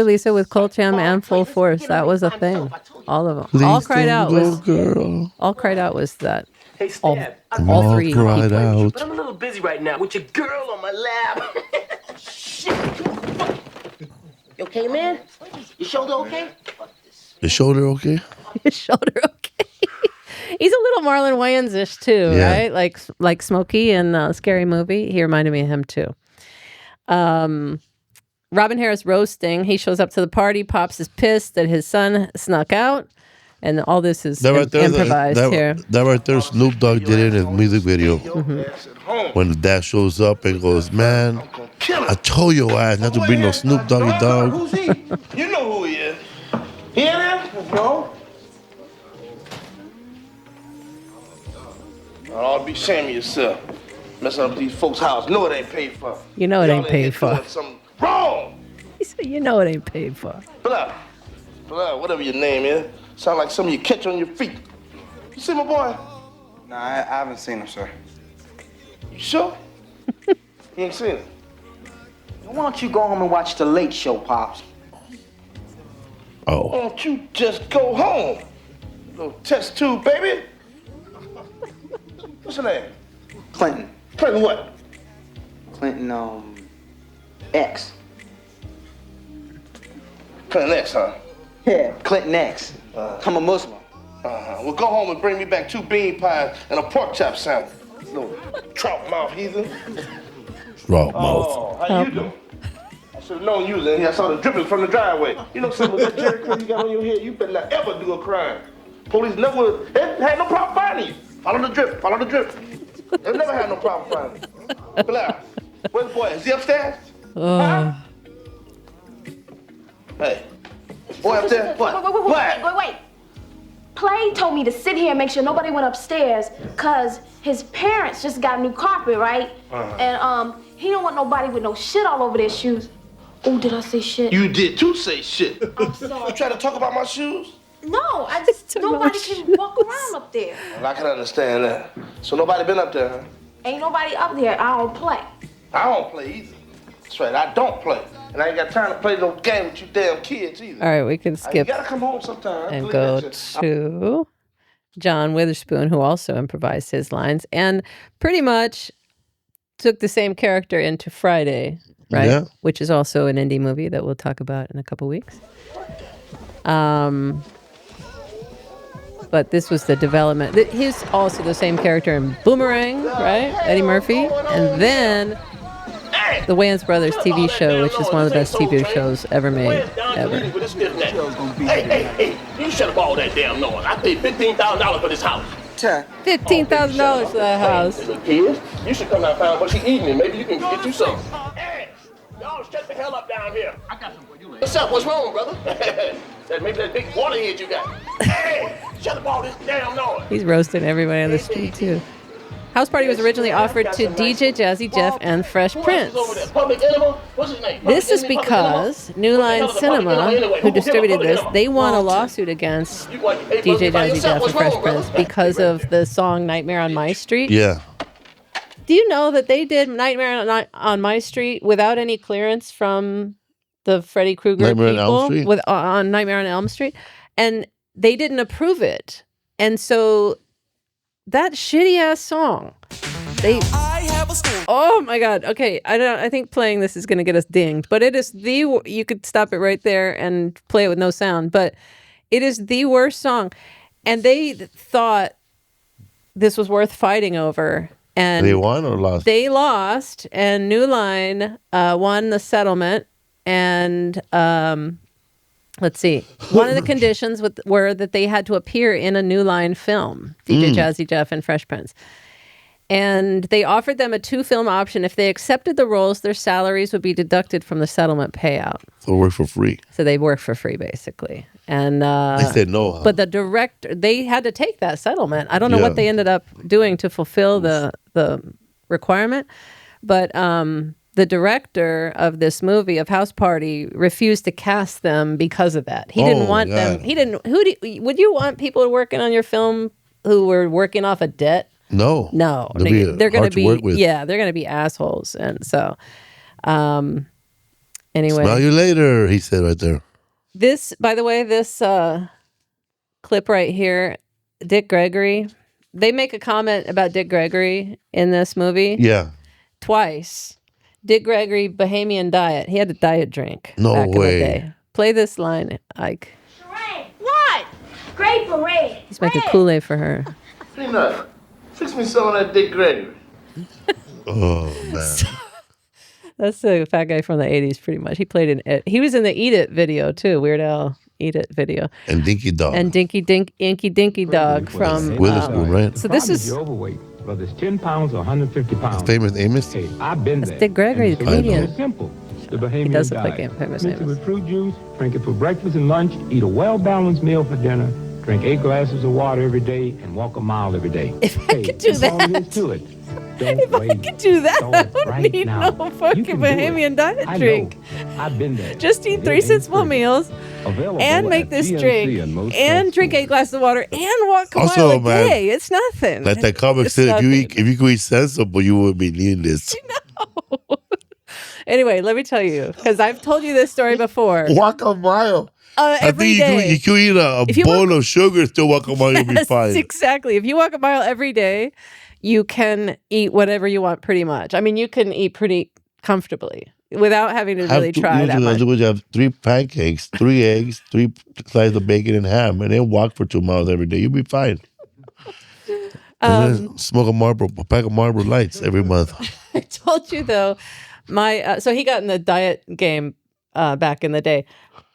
Lisa with Cold Jam and Full Force. That was a thing. All of them. Please All Cried don't Out go, was. girl. All Cried Out was that. Hey, All, Stab. all three Cried people. Out. But I'm a little busy right now with your girl on my lap. Shit. You okay, man? Your shoulder okay? Your shoulder okay? His shoulder okay. He's a little Marlon Wayans-ish too, Yeah. right? Like Smokey in Scary Movie. He reminded me of him too. Robin Harris roasting. He shows up to the party. Pops is pissed that his son snuck out. And all this is improvised here. That right there, Snoop Dogg did it in his music video. When the dad shows up and goes, man, I told your ass not to bring no Snoop Doggy dog. Who's he? You know who he is. He in there? No. I ought to be ashamed of yourself. Messing up these folks' house. No, it ain't paid for. You know it Y'all ain't in paid here for. doing something wrong. He said, you know it ain't paid for. Blah, whatever your name is. Sound like something you catch on your feet. You see my boy? No, I haven't seen him, sir. You sure? You ain't seen it. Why don't you go home and watch The Late Show, Pops? Why don't you just go home? Little test tube, baby. What's her name? Clinton. Clinton what? Clinton, X. Clinton X, huh? Yeah, Clinton X. I'm a Muslim. Well, go home and bring me back 2 bean pies and a pork chop sandwich. Little trout mouth heathen. Trout Oh, mouth. how you doing? I should have known you was in here. I saw the drippings from the driveway. You know some of that Jerry curl you got on your head, you better not ever do a crime. Police never had no problem finding you. Follow the drip, follow the drip. They never had no problem finding you. Blair, where's the boy? Is he upstairs? Huh? Hey, boy up there? What? Wait. Play told me to sit here and make sure nobody went upstairs because his parents just got new carpet, right? And he don't want nobody with no shit all over their shoes. Oh, did I say shit? You did too say shit. I'm sorry. You try to talk about my shoes? No, I just nobody can walk around up there. Well, I can understand that. So nobody been up there, huh? Ain't nobody up there. I don't play. I don't play either. That's right, I don't play. And I ain't got time to play no game with you damn kids either. All right, we can You skip gotta come home sometime. and Believe go that shit. to John Witherspoon, who also improvised his lines and pretty much took the same character into Friday, right? Yeah. Which is also an indie movie that we'll talk about in a couple weeks. But this was the development. He's also the same character in Boomerang, right? Eddie Murphy. And then the Wayans Brothers TV show, which is one of the best TV shows ever made, ever. Hey, you shut up all that damn noise. I paid $15,000 for this house. $15,000 for that house. Hey, little kids, you should come down and find out what she eating and maybe you can get you some. Hey, y'all shut the hell up down here. I got some for you later. What's up? What's wrong, brother? Maybe that big water head you got. Hey, shut up all this damn noise. He's roasting everybody on the street, too. House Party was originally offered to DJ Jazzy Jeff and Fresh Prince. This is because New Line Cinema, who distributed this, they won a lawsuit against DJ Jazzy Jeff and Fresh Prince because of the song Nightmare on My Street. Yeah. Do you know that they did Nightmare on My Street without any clearance from the Freddy Krueger Nightmare on people Elm Street? on Nightmare on Elm Street? And they didn't approve it. And so that shitty ass song, oh my god. Okay, I think playing this is going to get us dinged, but it is you could stop it right there and play it with no sound, but it is the worst song. And they thought this was worth fighting over. And they won or lost? They lost, and New Line won the settlement. And let's see, one of the conditions were that they had to appear in a New Line film, DJ Jazzy Jeff and Fresh Prince. And they offered them a 2-film option. If they accepted the roles, their salaries would be deducted from the settlement payout. So work for free. So they worked for free, basically. And they said no. Huh? But the director, they had to take that settlement. I don't know what they ended up doing to fulfill the requirement. But the director of this movie, of House Party, refused to cast them because of that. He didn't want them. He didn't. Would you want people working on your film who were working off a debt? No. They're going to be they're going to be assholes. And so anyway. Smell you later, he said right there. This, by the way, this clip right here, Dick Gregory, they make a comment about Dick Gregory in this movie. Yeah. Twice. Dick Gregory, Bahamian diet. He had a diet drink back in the day. Play this line, Ike. What? Great parade. He's making Kool-Aid for her. Peanut, fix me some of that Dick Gregory. Oh, man. That's the fat guy from the 80s, pretty much. He played in it. He was in the Eat It video, too. Weird Al Eat It video. And Dinky Dog. And Inky Dinky Dog from... Witherspoon, right? So this is... You're overweight, whether it's 10 pounds or 150 pounds. Famous Amos? Hey, I've been there. That's Dick Gregory, the comedian. It's simple. The Bahamian He does look diet. like Famous Mix it Amos. with fruit juice, drink it for breakfast and lunch, eat a well-balanced meal for dinner, drink 8 glasses of water every day, and walk a mile every day. If I could do that's all that... there is to it. If I could do that, I would need no fucking Bahamian diet drink. I've been there. Just eat 3 sensible meals and make this drink and drink 8 glasses of water and walk a mile a day. It's nothing. Like that comic said, if you could eat sensible, you wouldn't be needing this. No. Anyway, let me tell you, because I've told you this story before. Walk a mile. Every day. You could eat a bowl of sugar and still walk a mile, you'll be fine. Exactly. If you walk a mile every day, you can eat whatever you want pretty much. I mean, you can eat pretty comfortably without having to really try that much. You have 3 pancakes, 3 eggs, 3 slices of bacon and ham, and then walk for 2 miles every day. You'll be fine. And then smoke a pack of Marlboro Lights every month. I told you, though, so he got in the diet game back in the day.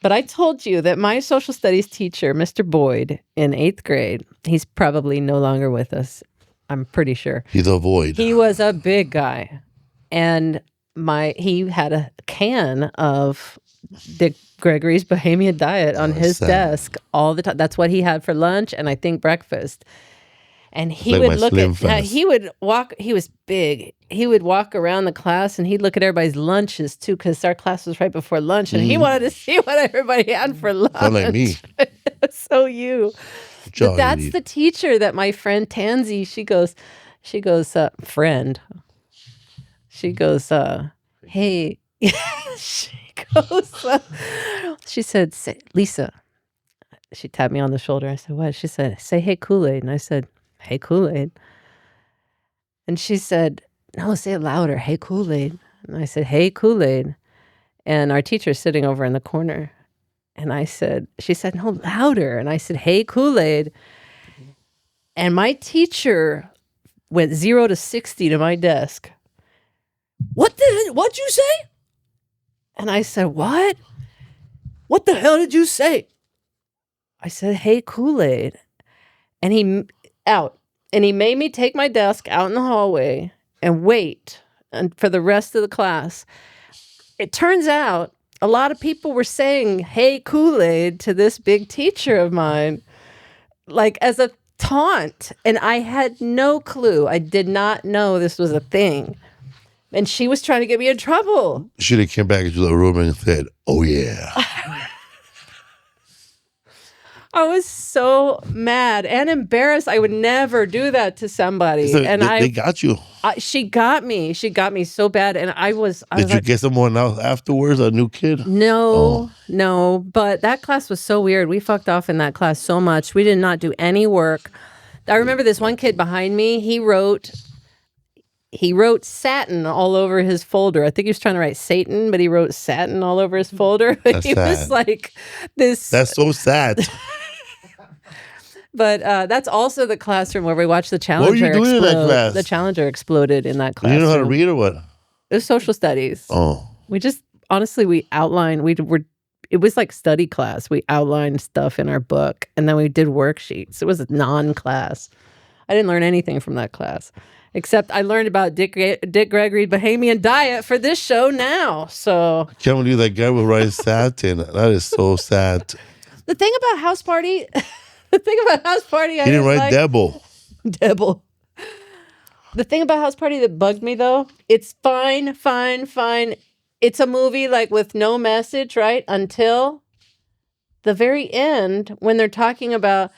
But I told you that my social studies teacher, Mr. Boyd, in 8th grade, he's probably no longer with us. I'm pretty sure. He's a void. He was a big guy. And he had a can of Dick Gregory's Bahamian diet on his desk all the time. That's what he had for lunch and I think breakfast. And he would look at, he would walk, he was big. He would walk around the class and he'd look at everybody's lunches too, because our class was right before lunch and he wanted to see what everybody had for lunch. Not like me. So you. But that's the teacher that my friend Tansy, she goes, friend. She goes, hey, she said, Lisa, she tapped me on the shoulder. I said, what? She said, say, hey, Kool-Aid. And I said, hey, Kool-Aid. And she said, no, say it louder. Hey, Kool-Aid. And I said, hey, Kool-Aid. And our teacher's sitting over in the corner. And she said, no, louder. And I said, hey, Kool-Aid. And my teacher went 0 to 60 to my desk. What'd you say? And I said, what? What the hell did you say? I said, hey, Kool-Aid. And he made me take my desk out in the hallway and wait for the rest of the class. It turns out a lot of people were saying, hey, Kool-Aid to this big teacher of mine, like as a taunt. And I had no clue. I did not know this was a thing. And she was trying to get me in trouble. She should have came back into the room and said, oh, yeah. I was so mad and embarrassed. I would never do that to somebody. So and they got you. She got me. She got me so bad. And Did you get someone else afterwards, a new kid? No. But that class was so weird. We fucked off in that class so much. We did not do any work. I remember this one kid behind me. He wrote satin all over his folder. I think he was trying to write Satan, but he wrote satin all over his folder. That's he sad. was like this. That's so sad. But that's also the classroom where we watched the Challenger. What were you doing in that class? The Challenger exploded in that classroom. You know how to read or what? It was social studies. Oh. We just, honestly, we outlined, it was like study class. We outlined stuff in our book, and then we did worksheets. It was a non-class. I didn't learn anything from that class, except I learned about Dick Gregory's Bahamian diet for this show now. So I can't believe that guy will write satin. That is so sad. the thing about House Party, I He didn't write Devil. Devil. The thing about House Party that bugged me, though, it's fine. It's a movie like with no message, right? Until the very end when they're talking about,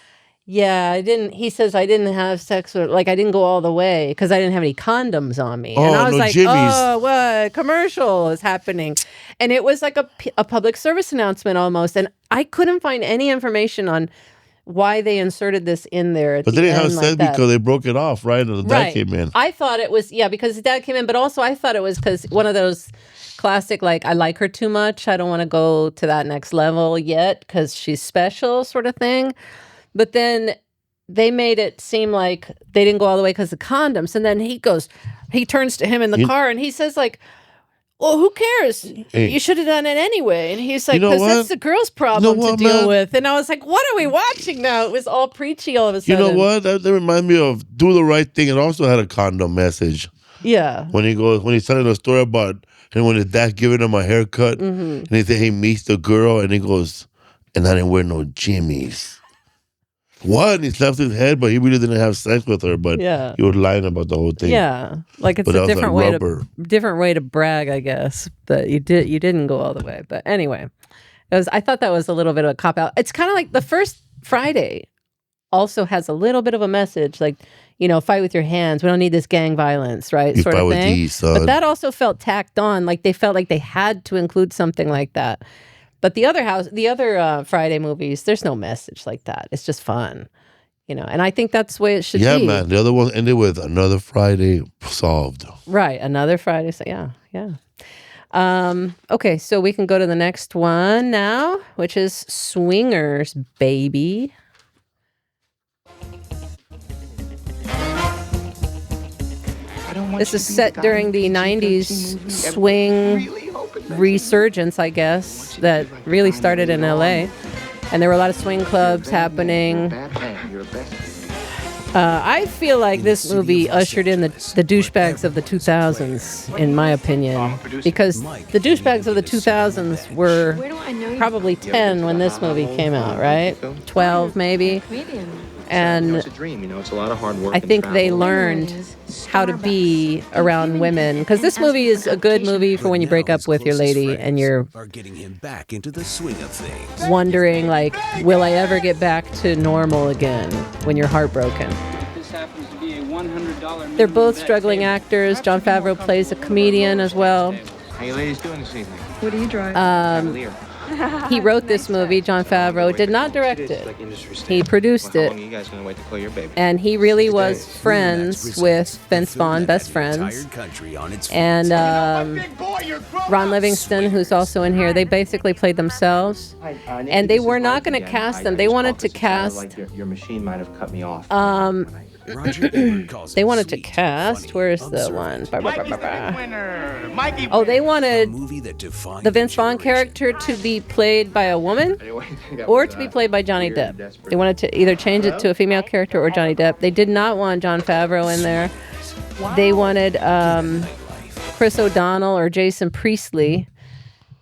he says I didn't have sex with, like I didn't go all the way because I didn't have any condoms on me. And I was like, Jimmy's. oh, what commercial is happening? And it was like a public service announcement almost. And I couldn't find any information on why they inserted this in there. But they didn't have sex because they broke it off, right? And the dad came in. I thought it was, because his dad came in, but also I thought it was because one of those classic, like, I like her too much. I don't want to go to that next level yet because she's special sort of thing. But then they made it seem like they didn't go all the way because of condoms. And then he turns to him in the car and he says, like, well, who cares? You should have done it anyway. And he's like, because that's the girl's problem to deal with. And I was like, what are we watching now? It was all preachy all of a sudden. You know what? That reminds me of Do the Right Thing. It also had a condom message. Yeah. When he's telling a story about him when his dad giving him a haircut, and he said he meets the girl, and he goes, and I didn't wear no jimmies. What? And he slapped his head, but he really didn't have sex with her. But he was lying about the whole thing. Yeah, like it's a different way to brag, I guess. But you didn't go all the way. But anyway, I thought that was a little bit of a cop out. It's kind of like the first Friday also has a little bit of a message, like, fight with your hands. We don't need this gang violence, right? You sort fight of with thing. these, son. But that also felt tacked on. Like they felt like they had to include something like that. But the other Friday movies, there's no message like that. It's just fun, And I think that's the way it should be. Yeah, man. The other one ended with Another Friday Solved. Right, Another Friday. So yeah. Okay, so we can go to the next one now, which is Swingers, baby. This is set during the 90s swing resurgence, I guess, that really started in LA. And there were a lot of swing clubs happening. I feel like this movie ushered in the douchebags of the 2000s, in my opinion, because the douchebags of the 2000s were probably 10 when this movie came out, right? 12 maybe. And it's a dream, it's a lot of hard work. I think they learned how to be around women, because this movie is a good movie for when you break up with your lady and you're getting him back into the swing of things. Wondering, like, will I ever get back to normal again when you're heartbroken? This happens to be a $100 They're both struggling actors. Jon Favreau plays a comedian as well. How you ladies doing this evening? What do you drive? He wrote this movie, Jon Favreau, did not direct it. He produced it. How long are you guys going to wait to call your baby? And he really was friends with Vince Vaughn, best friends. And Ron Livingston, who's also in here, they basically played themselves. And they were not going to cast them. They wanted to cast... Your machine might have cut me off. They wanted to cast. Where's the one? Oh, they wanted the Vince Vaughn character to be played by a woman or to be played by Johnny Depp. They wanted to either change it to a female character or Johnny Depp. They did not want Jon Favreau in there. They wanted Chris O'Donnell or Jason Priestley,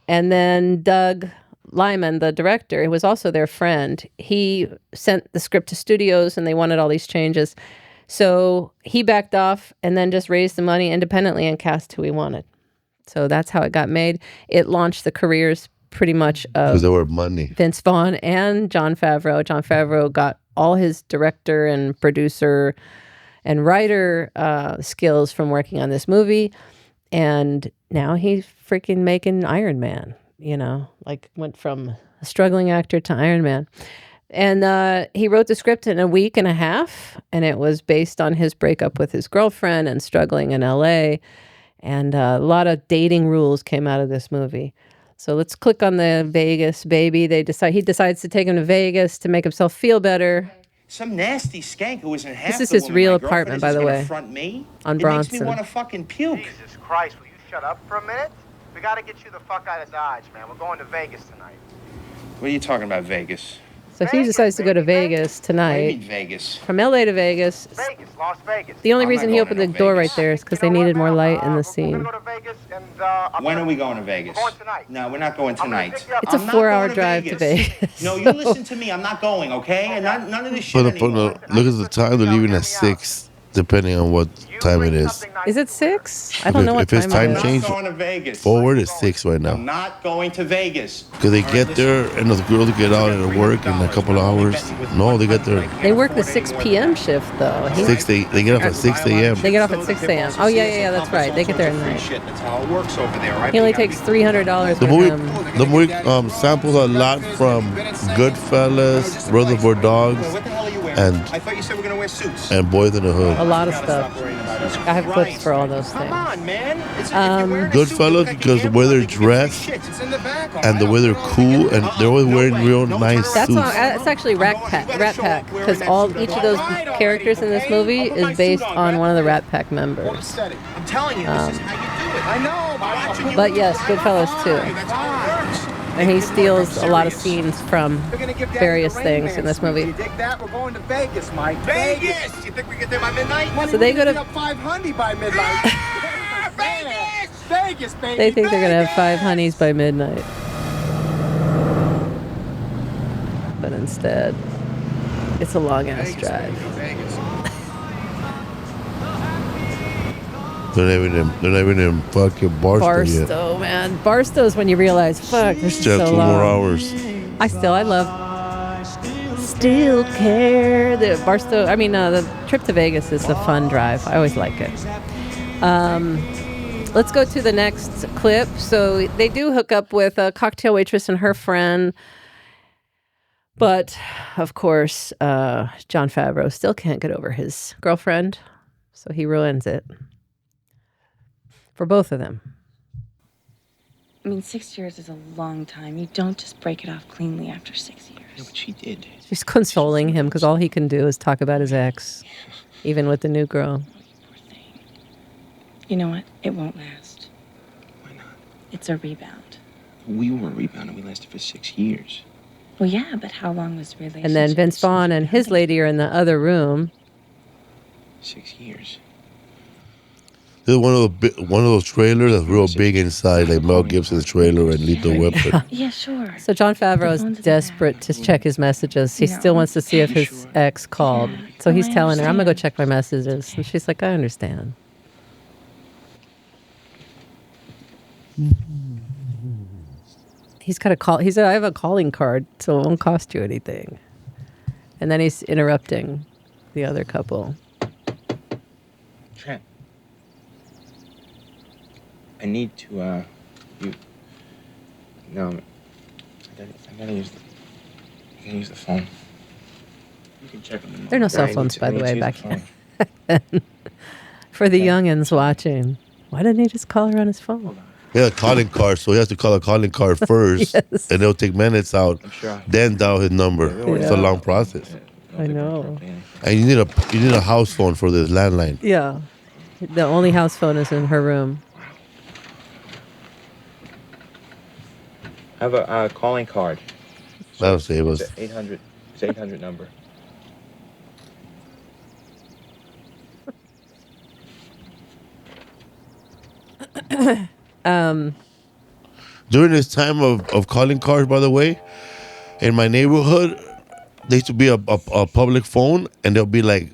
and then Doug Lyman, the director, who was also their friend, he sent the script to studios and they wanted all these changes. So he backed off and then just raised the money independently and cast who he wanted. So that's how it got made. It launched the careers pretty much of because there were money. Vince Vaughn and Jon Favreau. Jon Favreau got all his director and producer and writer skills from working on this movie. And now he's freaking making Iron Man. Like went from a struggling actor to Iron Man. And he wrote the script in a week and a half, and it was based on his breakup with his girlfriend and struggling in LA. And a lot of dating rules came out of this movie. So let's click on the Vegas baby. He decides to take him to Vegas to make himself feel better. Some nasty skank who isn't half This is the his woman real my girlfriend apartment, is by the gonna way, front me. on It Bronson. makes me want to fucking puke. Jesus Christ, will you shut up for a minute? We gotta get you the fuck out of Dodge, man. We're going to Vegas tonight. What are you talking about, Vegas? So he decides to go to Vegas What do you tonight. mean Vegas? From LA to Vegas. Vegas, Las Vegas. The only I'm reason not he going opened to the no door Vegas. right there is because they needed more light in the scene. When are we going to Vegas? No, we're not going tonight. It's a 4-hour drive to Vegas. No, you listen to me. I'm not going, okay? And none of this shit anymore. Look at the time. They're leaving at 6, depending on what time it is. Is it 6? I don't know what If it's time time it change is. going to Vegas. forward, it's 6 right now. I'm not going to Vegas. Because they get there and the girls get out at work in a couple of hours. No, they get there They work the 6 p.m. shift, though. 6. They get off at 6 a.m. They get off at 6 a.m. Oh, yeah, that's right. They get there at night. That's how it works over there, right? He only takes $300 The with movie, him. the movie samples a lot from Goodfellas, Reservoir Dogs, and I thought you said we're going to wear suits. and Boys in the Hood. A lot of stuff. I have clips for all those things. Come on, man. Goodfellas, because the way they're dressed and the way they're cool, and they're always wearing real nice That's suits. that's actually Rat Pack, because each of those characters in this movie is based on one of the Rat Pack members. I'm telling you, this is how you do it. I know. I'm watching you. But yes, Goodfellas too. And he steals a lot of scenes from various things in this movie. You dig that? We're going to Vegas, Mike. Vegas! You think we get there by midnight? So they go to up 500 by midnight. Vegas! Vegas, baby. They think they're gonna have 5 honeys by midnight, but instead, it's a long ass drive. They're not even in fucking Barstow yet. Barstow, man. Barstow's when you realize, fuck, this is Still so 2 long. more hours. I love Still Care. The Barstow, the trip to Vegas is a fun drive. I always like it. Let's go to the next clip. So they do hook up with a cocktail waitress and her friend. But, of course, Jon Favreau still can't get over his girlfriend. So he ruins it. For both of them. 6 years is a long time. You don't just break it off cleanly after 6 years. No, but she did. She's consoling him because all he can do is talk about his ex, even with the new girl. You know what? It won't last. Why not? It's a rebound. We were rebounding. We lasted for 6 years. Well, yeah, but how long was the relationship? And then Vince Vaughn and his lady are in the other room. 6 years. This is one of those trailers that's real big inside, like Mel Gibson's trailer and Lethal Weapon. Yeah, sure. So Jon Favreau is desperate to check his messages. He still wants to see if his ex called. So he's telling her, I'm going to go check my messages. And she's like, I understand. He's got a call. He said, I have a calling card, so it won't cost you anything. And then he's interrupting the other couple. Trent. I need to, No, I gotta use the phone. You can check on them. There are no cell phones, by the way, back then. For the youngins watching, why didn't he just call her on his phone? He had a calling card, so he has to call a calling card first, Yes. and they'll take minutes out, then dial his number. It's a Yeah. long process. I know. And you need a house phone for this landline. Yeah. The only house phone is in her room. I have a calling card. That'll save us. It's 800 number. During this time of calling cards, by the way, in my neighborhood, there used to be a public phone, and there'll be like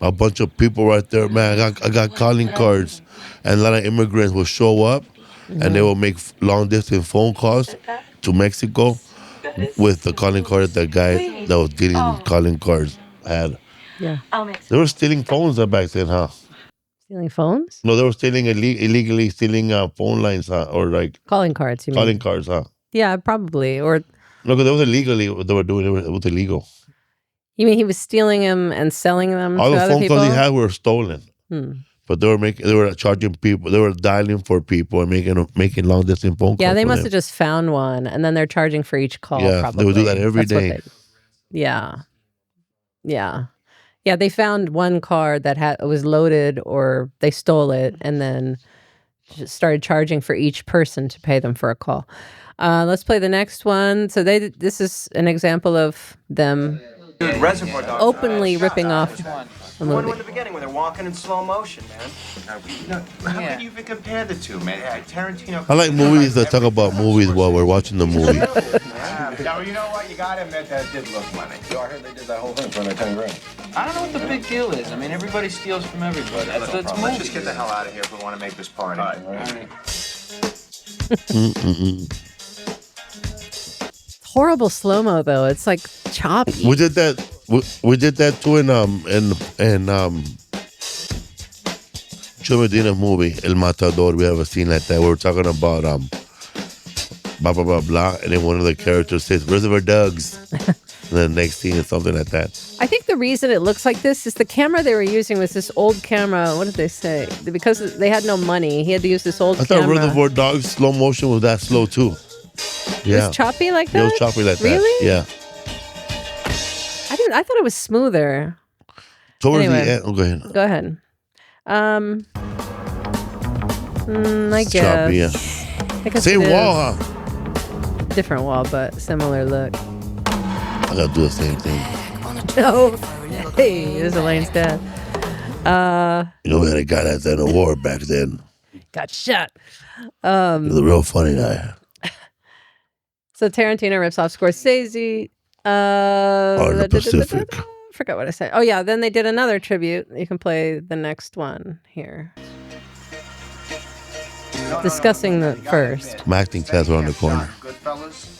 a bunch of people right there. Man, I got calling cards, and a lot of immigrants will show up, and they will make long distance phone calls to Mexico with the calling card that the guy that was getting calling cards had. Yeah. They were stealing phones back then, huh? Stealing phones? No, they were stealing illegally stealing phone lines, huh? Or like Calling cards, you mean? calling cards, huh? Yeah, probably. Or No, because it was illegally what they were doing. It was illegal. you mean he was stealing them and selling them All to the other phone people? calls he had were stolen. But they were charging people. They were dialing for people and making long distance phone calls. Yeah, they for must them. have just found one, and then they're charging for each call. Yeah, probably. they would do that every That's what day. yeah. Yeah. Yeah, they found one car that was loaded, or they stole it and then just started charging for each person to pay them for a call. Let's play the next one. So this is an example of them Reservoir Dogs. openly ripping off the The one movie. in the beginning where they're walking in slow motion, man. How can you even compare the two, man? Tarantino. I like movies that talk about movies while we're watching the movie. No, you know what? You gotta admit that it did look money. Yo, I heard they did that whole thing for under 10 grand. I don't know what the big deal is. I mean, everybody steals from everybody. That's Let's movies. just get the hell out of here if we want to make this party. All right. Horrible slow-mo though. It's like choppy. We did that. We did that too in Joe Medina movie El Matador. We have a scene like that. We were talking about blah blah blah blah, and then one of the characters says Reservoir Dogs, and the next scene is something like that. I think the reason it looks like this is the camera they were using was this old camera. What did they say? Because they had no money, he had to use this old I thought camera. Reservoir Dogs slow motion was that slow too. Yeah, It was choppy like that? It was choppy like that. Really? Yeah. I thought it was smoother. Towards Anyway, the end. Oh, go ahead. Go ahead. I guess. Choppy, yeah. I guess Same it is. wall, huh? Different wall, but similar look. I gotta do the same thing. Oh, hey, there's Elaine's dad. You know, we had a guy that had a war back then. Got shot. He was a real funny guy. So Tarantino rips off Scorsese. the Pacific. Forgot what I said. Oh yeah, then they did another tribute. You can play the next one here. Discussing the first. My acting class around the corner.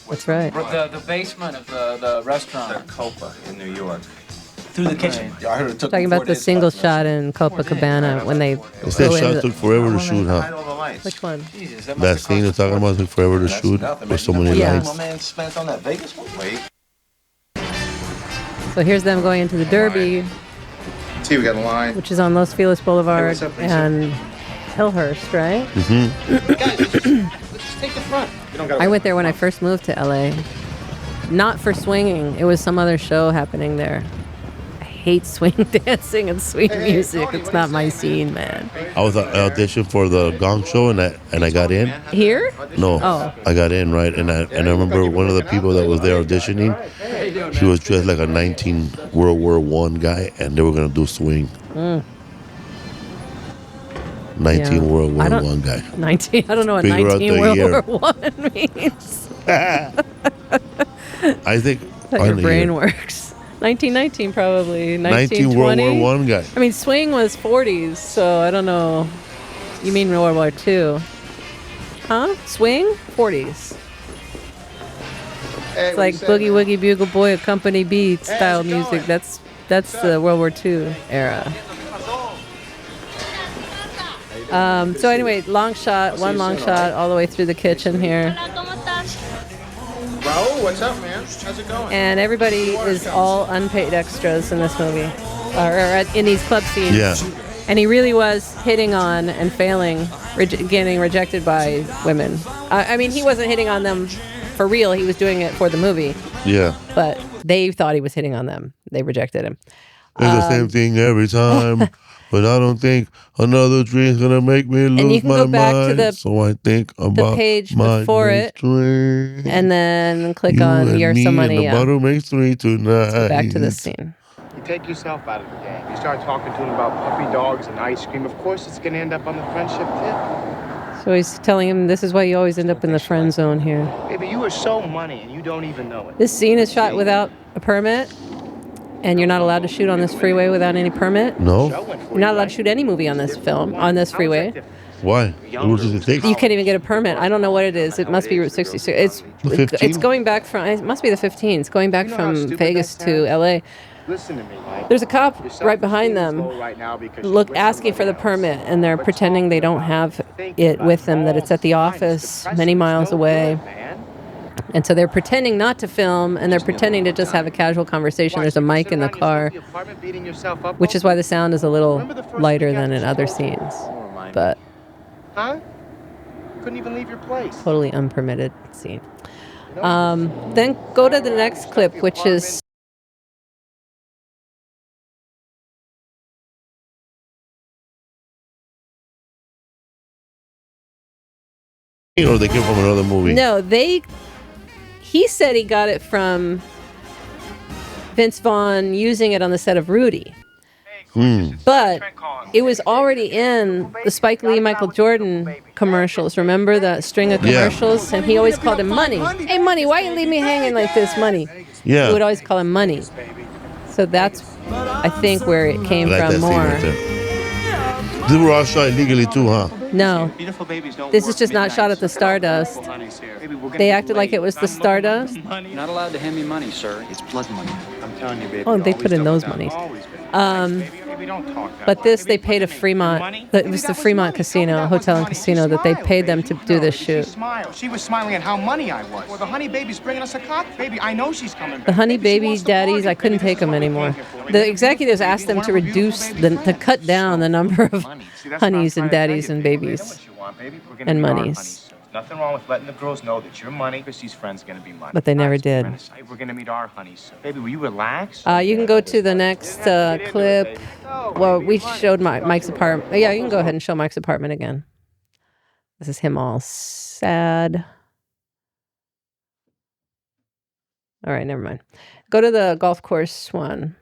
That's right. The basement of the restaurant. The Copa in New York. Through the kitchen. Yeah, I heard it took Talking about the single shot in Copacabana when they They said go shot into took forever to shoot, huh? Which one? That scene you're talking about took forever to shoot. There's so many Yeah. lights. My man spent on that Vegas one. Wait. So here's them going into the Derby, See, we got a line. which is on Los Feliz Boulevard what's up, Lisa? and Hillhurst, right? Let's take the front. You don't gotta I went there when I first moved to LA. Not for swinging. It was some other show happening there. I hate swing dancing and swing music. It's not my scene, man. I was auditioned for the Gong Show and I got in. Here? No, Oh. I got in, right? And I remember one of the people that was there auditioning, he was dressed like a 19 World War I guy, and they were going to do swing. 19 Yeah. World War I I don't- guy. 19. I don't know what Figure out 19 the World year. War One means. I think How your brain works. 1919 probably. 19 World 1920. War I guy. I mean, swing was 40s, so I don't know. You mean World War II? Huh? Swing? 40s. It's like Boogie Woogie Bugle Boy, a company beat style music. That's the World War II era. So anyway, long shot all the way through the kitchen here. Raul, what's up, man? How's it going? And everybody is all unpaid extras in this movie, or in these club scenes. Yeah. And he really was hitting on and failing, getting rejected by women. I mean, he wasn't hitting on them for real. He was doing it for the movie. Yeah. But they thought he was hitting on them. They rejected him. It's the same thing every time. But I don't think another drink's gonna make me lose you can my go back to mind. the- So I think about page my before next it, drink. And then click You on and You're me Somebody. and the bottle makes three tonight. Back to this scene. You take yourself out of the game. You start talking to him about puppy dogs and ice cream. Of course, it's going to end up on the friendship tip. So he's telling him this is why you always end up in the friend zone here. Baby, you are so money and you don't even know it. This scene is shot without a permit, and you're not allowed to shoot on this freeway without any permit. No? You're not allowed to shoot any movie on this freeway. Why? What does it take? You can't even get a permit. I don't know what it is. It must be Route 66. The 15? It's going back from. It must be the 15. It's going back from Vegas to LA. Listen to me, Mike. There's a cop right behind them, asking for the permit, and they're pretending they don't have it with them. That it's at the office, many miles away. And so they're pretending not to film, and they're pretending to just have a casual conversation. There's a mic in the car, which is why the sound is a little lighter than in other scenes. But Huh? Couldn't even leave your place. totally unpermitted scene. Then go to the next clip, which is Or they came from another movie? No, he said he got it from Vince Vaughn using it on the set of Rudy. But it was already in the Spike Lee, Michael Jordan commercials. Remember that string of commercials? Yeah. And he always called him Money. Hey, Money, why you leave me hanging like this, Money? Yeah. He would always call him Money. So that's, I think, where it came from more. They were all shot illegally too, huh? No. This is just not shot at the Stardust. They acted like it was the Stardust. Not allowed to hand me money, sir. It's blood money. I'm telling you, baby. Oh, they put in those monies. But this, they paid a Fremont. It was the Fremont Casino, Hotel and Casino, that they paid them to do this shoot. She was smiling at how money I was. Well, the honey baby's bringing us a cock. Baby, I know she's coming back. The honey baby daddies, I couldn't take them anymore. The executives asked them to reduce, to cut down the number of honeys and daddies and babies and monies. Nothing wrong with letting the girls know that your money, Chrissy's friend's gonna be money. But they never did. We're gonna meet our honeys soon. Baby, will you relax? You can go to the next clip. Well, we showed Mike's apartment. Yeah, you can go ahead and show Mike's apartment again. This is him all sad. All right, never mind. Go to the golf course one.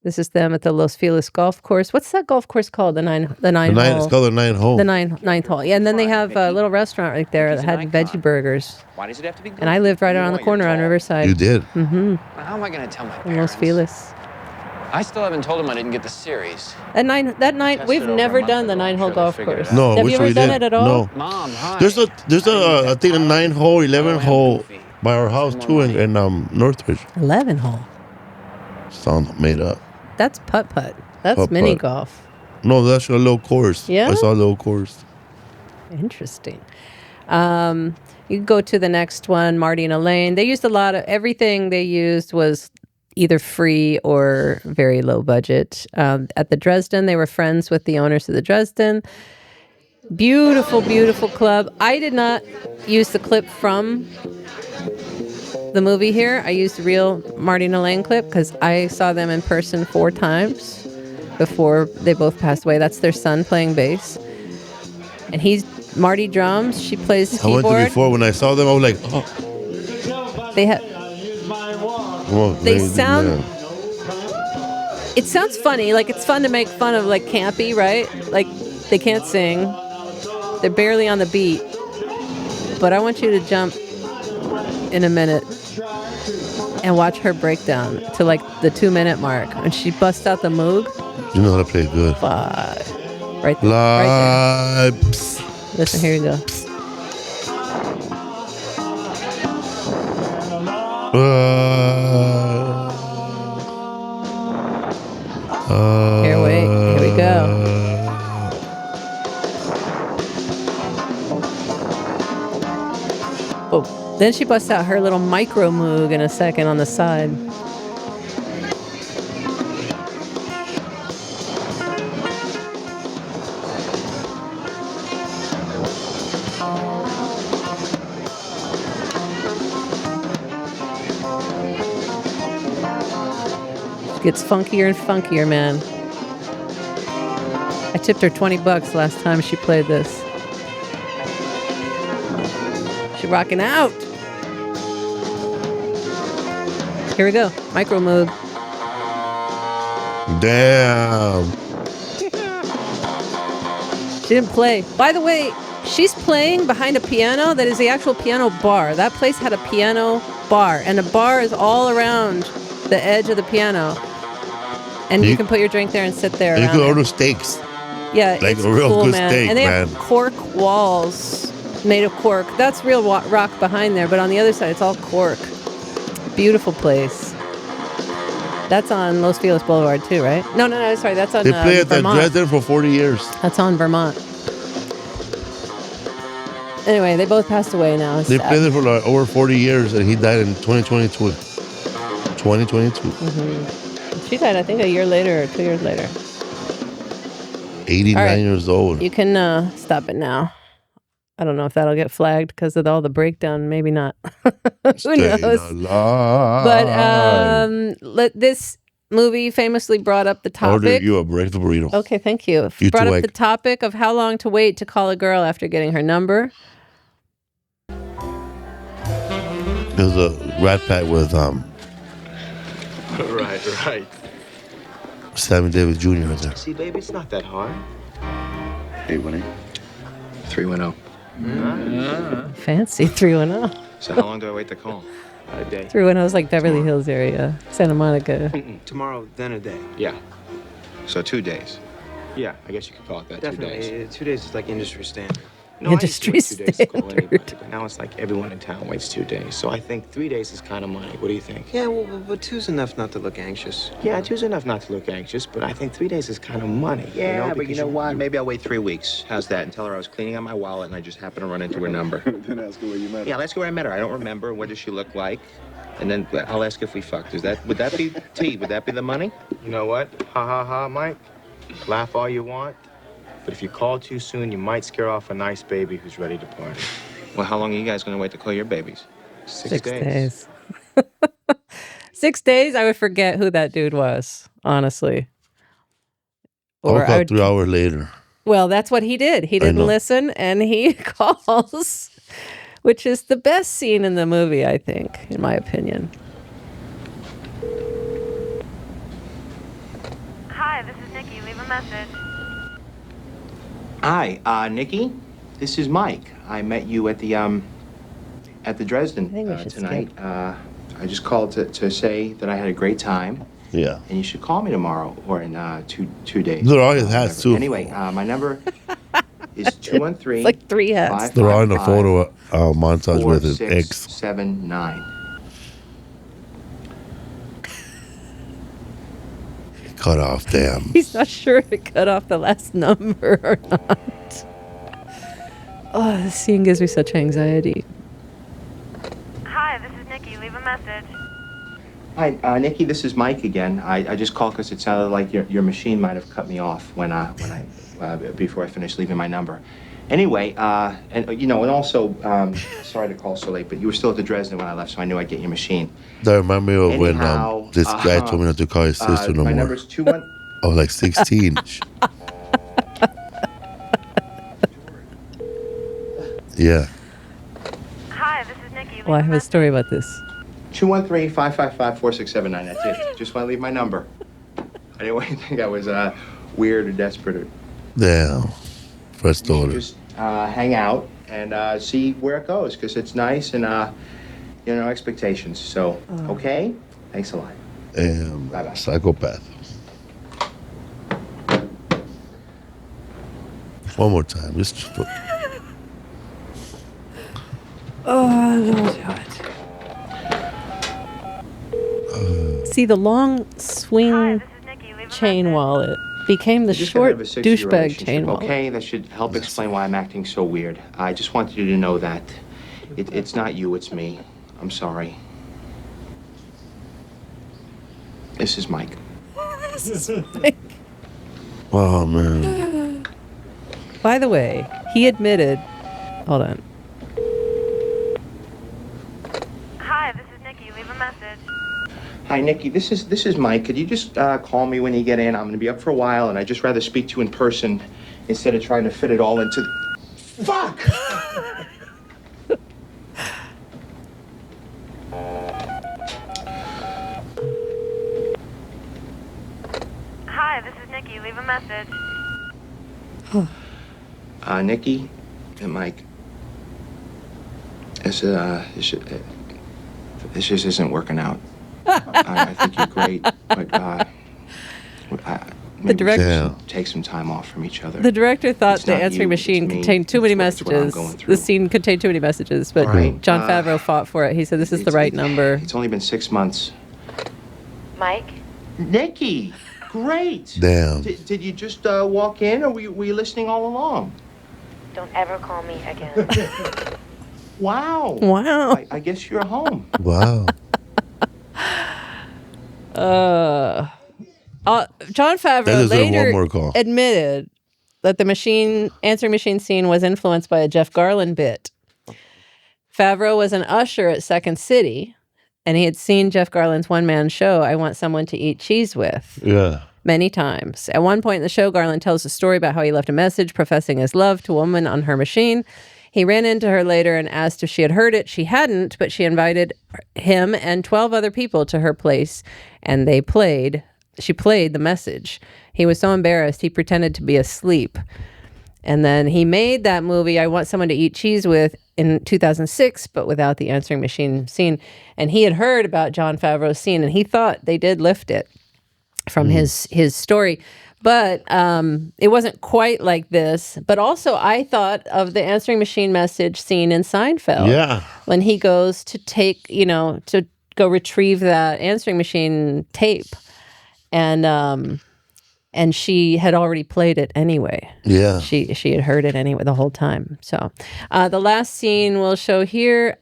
This is them at the Los Feliz golf course. What's that golf course called? The nine hole. It's called the 9 hole. The ninth hole. Yeah, and then they have a little restaurant right there that had veggie burgers. Why does it have to be good? And I lived right around the corner on Riverside. You did? Mm-hmm. How am I going to tell my In parents? Los Feliz. I still haven't told them I didn't get the series. That night, we've never done the 9 hole golf course. No, have you ever done it at all? No. Mom, hi. There's a I think a 9 hole, 11 hole by our house too in Northridge. 11 hole. Sound made up. That's putt-putt. That's Putt-putt. mini golf. No, that's a little course. Yeah? I saw a little course. Interesting. You can go to the next one, Marty and Elaine. They used a lot of, everything they used was either free or very low budget. At the Dresden, they were friends with the owners of the Dresden. Beautiful, beautiful club. I did not use the clip from the movie here. I used the real Marty and Elaine clip because I saw them in person 4 times before they both passed away. That's their son playing bass. And Marty drums, she plays the keyboard. I went to before when I saw them, I was like, oh. They sound, it sounds funny. Like it's fun to make fun of like campy, right? Like they can't sing. They're barely on the beat. But I want you to jump in a minute and watch her breakdown to like the 2-minute mark when she busts out the moog. You know how to play good. Right there. Right there. Listen, here you go. Here we go. Oh. Then she busts out her little micro moog in a second on the side. Gets funkier and funkier, man. I tipped her $20 last time she played this. She rocking out. Here we go. Micro moog. Damn. She didn't play. By the way, she's playing behind a piano that is the actual piano bar. That place had a piano bar, and a bar is all around the edge of the piano. And you can put your drink there and sit there. You can order steaks. Yeah, like it's a real cool, good man. steak, and they man. have cork walls made of cork. That's real rock behind there, but on the other side, it's all cork. Beautiful place. That's on Los Feliz Boulevard too, right? No, sorry, that's on They play at the Vermont. Dresden for 40 years. That's on Vermont. Anyway, they both passed away now. It's They sad. played there for like over 40 years, and he died in 2022. 2022. Mm-hmm. She died, I think, a year later or 2 years later. 89 All right. years old. You can stop it now. I don't know if that'll get flagged because of all the breakdown. Maybe not. Who knows? Alive. But this movie famously brought up the Order topic. you a breakfast burrito. Okay, thank you. You Brought too, up Ike. the topic of how long to wait to call a girl after getting her number. There's a Rat Pack with Right. Sammy Davis Jr. in there. See, baby, it's not that hard. 818. 310. Fancy 310. So how long do I wait to call? A day. 310 is like Beverly Hills area, Santa Monica. Tomorrow, then a day. Yeah. So 2 days. Yeah, I guess you could call it that. Definitely. 2 days. 2 days is like industry standard. No, I used to Industry wait 2 days to call anybody, but now it's like everyone in town waits 2 days. So I think 3 days is kind of money. What do you think? Yeah, well, but 2's enough not to look anxious. Yeah, 2's enough not to look anxious, but I think 3 days is kind of money. Yeah, but you because know what? Maybe I'll wait 3 weeks. How's that? And tell her I was cleaning out my wallet and I just happened to run into her number. Then ask her where you met her. Yeah, let's go where I met her. I don't remember. What does she look like? And then I'll ask if we fucked. Would that be T? Would that be the money? You know what? Ha ha ha, Mike. Laugh all you want. But if you call too soon, you might scare off a nice baby who's ready to party. Well, how long are you guys going to wait to call your babies? 6 days. 6 days. 6 days, I would forget who that dude was, honestly. I'll I call would- 3 hours later. Well, that's what he did. He didn't know. listen, and he calls, which is the best scene in the movie, I think, in my opinion. Hi, this is Nikki. Leave a message. Hi, Nikki. This is Mike. I met you at the Dresden think we should tonight. I just called to say that I had a great time. Yeah. And you should call me tomorrow or in 2 days. There always has too. Anyway, my number is 213. It's like 3 hats. They're all in a photo montage with his ex. 4679. Cut off, damn. He's not sure if it cut off the last number or not. Oh, this scene gives me such anxiety. Hi, this is Nikki. Leave a message. Hi, Nikki. This is Mike again. I just called because it sounded like your machine might have cut me off when I before I finished leaving my number. Anyway, and also sorry to call so late, but you were still at the Dresden when I left, so I knew I'd get your machine. That remind me of Anyhow, when this guy told me not to call his sister no my more. number's 21. I was like 16. Yeah. Hi, this is Nikki. Well, I have a story about this. 213-555-4679. That's it. Just want to leave my number. I didn't want you to think I was weird or desperate. Or Damn. First you should order. just hang out and see where it goes because it's nice and no expectations. So, okay? Thanks a lot. Damn. Bye-bye. Psychopath. One more time. Just put. Oh, Lord. See, the long swing chain wallet became the We just got out short of a 6-year douchebag relationship, chain wallet. Okay, that should help explain why I'm acting so weird. I just wanted you to know that it's not you, it's me. I'm sorry. This is Mike. Oh, man. By the way, he admitted. Hold on. Hi, this is Nikki. Leave a message. Hi, Nikki. This is Mike. Could you just call me when you get in? I'm going to be up for a while, and I'd just rather speak to you in person instead of trying to fit it all into. Fuck! Hi, this is Nikki. Leave a message. Nikki and Mike. This just isn't working out. I think you're great, but The director- we should take some time off from each other. The director thought It's the not answering you, machine it's me. contained too many That's what I'm messages. going through. The scene contained too many messages, but Right. Jon Favreau fought for it. He said, this is the right number. It's only been 6 months. Mike? Nikki, great. Damn. Did you just walk in, or were you listening all along? Don't ever call me again. Wow. Wow. I guess you're home. Wow. Jon That Favreau deserves one later more call. admitted that the answering machine scene was influenced by a Jeff Garlin bit. Favreau was an usher at Second City, And he had seen Jeff Garland's one-man show, I Want Someone to Eat Cheese With. Yeah. Many times. At one point in the show, Garland tells a story about how he left a message professing his love to a woman on her machine. He ran into her later and asked if she had heard it. She hadn't, but she invited him and 12 other people to her place, and she played the message. He was so embarrassed, he pretended to be asleep. And then he made that movie, I Want Someone to Eat Cheese With, in 2006, but without the answering machine scene. And he had heard about Jon Favreau's scene, and he thought they did lift it from his story. But it wasn't quite like this. But also, I thought of the answering machine message scene in Seinfeld. Yeah. When he goes to take, to go retrieve that answering machine tape. And she had already played it anyway. Yeah. She had heard it anyway the whole time. So the last scene we'll show here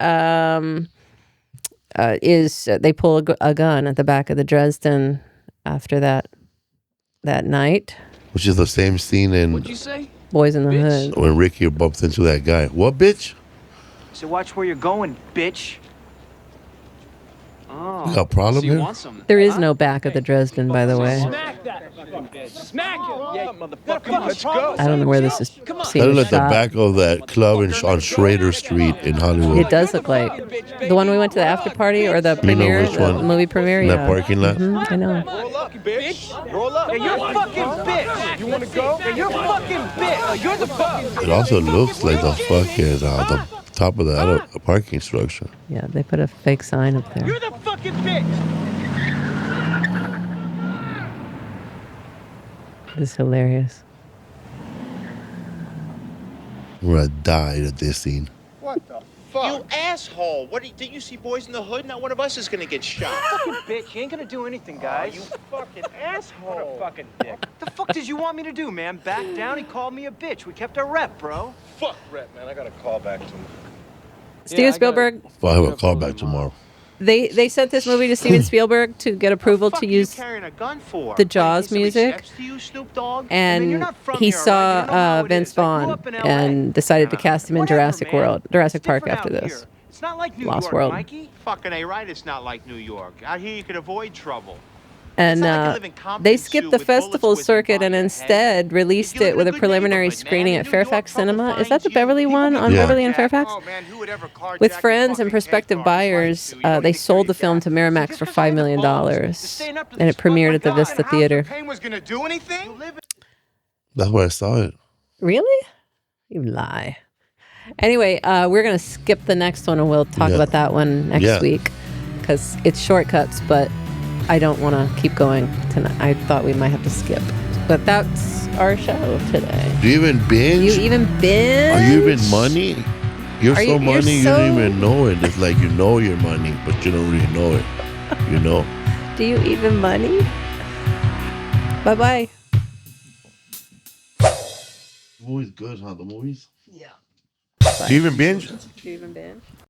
is they pull a gun at the back of the Dresden after that night. Which is the same scene in What'd you say? Boys in the Hood. when Ricky bumps into that guy. What, bitch? So watch where you're going, bitch. Oh. You got a problem so you here? want some? There is no back of the Dresden, by the way. Smack that fucking bitch. Smack him. Yeah, motherfucker. Let's go. I don't know where this is That seen looked like the shot. back of that club on Schrader Street in Hollywood. It does look like the one we went to the after party or the premiere, which one? the movie premiere. In Yeah, that parking lot? I know. Roll up, bitch. Roll up. Yeah, you're a fucking bitch. You want to go? Yeah, you're a fucking bitch. You're the fucking It also looks like the fucking the top of the other parking structure. Yeah, they put a fake sign up there. You're the fucking bitch. This is hilarious. We're gonna die at this scene. What the fuck? You asshole! Did you see Boys in the Hood? Not one of us is gonna get shot. Fucking bitch. He ain't gonna do anything, guys. You fucking asshole! What a fucking dick. The fuck did you want me to do, man? Back down? He called me a bitch. We kept our rep, bro. Fuck Rhett, man. I got a call back to him. Steven Spielberg. Well, I have a call back tomorrow. They sent this movie to Steven Spielberg to get approval to use the Jaws music, and he saw Vince Vaughn and decided to cast him in Jurassic Park after this. It's not like New Lost York, World. Mikey. Fucking A right, it's not like New York. Out here you can avoid trouble. And they skipped the festival circuit and instead released it with a preliminary screening at Fairfax Cinema. Is that the Beverly one on Beverly and Fairfax? With friends and prospective buyers, they sold the film to Miramax for $5 million. And it premiered at the Vista Theater. That's where I saw it. Really? You lie. Anyway, we're going to skip the next one and we'll talk about that one next week. Because it's shortcuts, but I don't want to keep going tonight. I thought we might have to skip. But that's our show today. Do you even binge? You even binge? Are you even money? You're so money you don't even know it. It's like you know you're money, but you don't really know it. You know? Do you even money? Bye-bye. Movies good, huh? The movies? Yeah. Do you even binge? Do you even binge?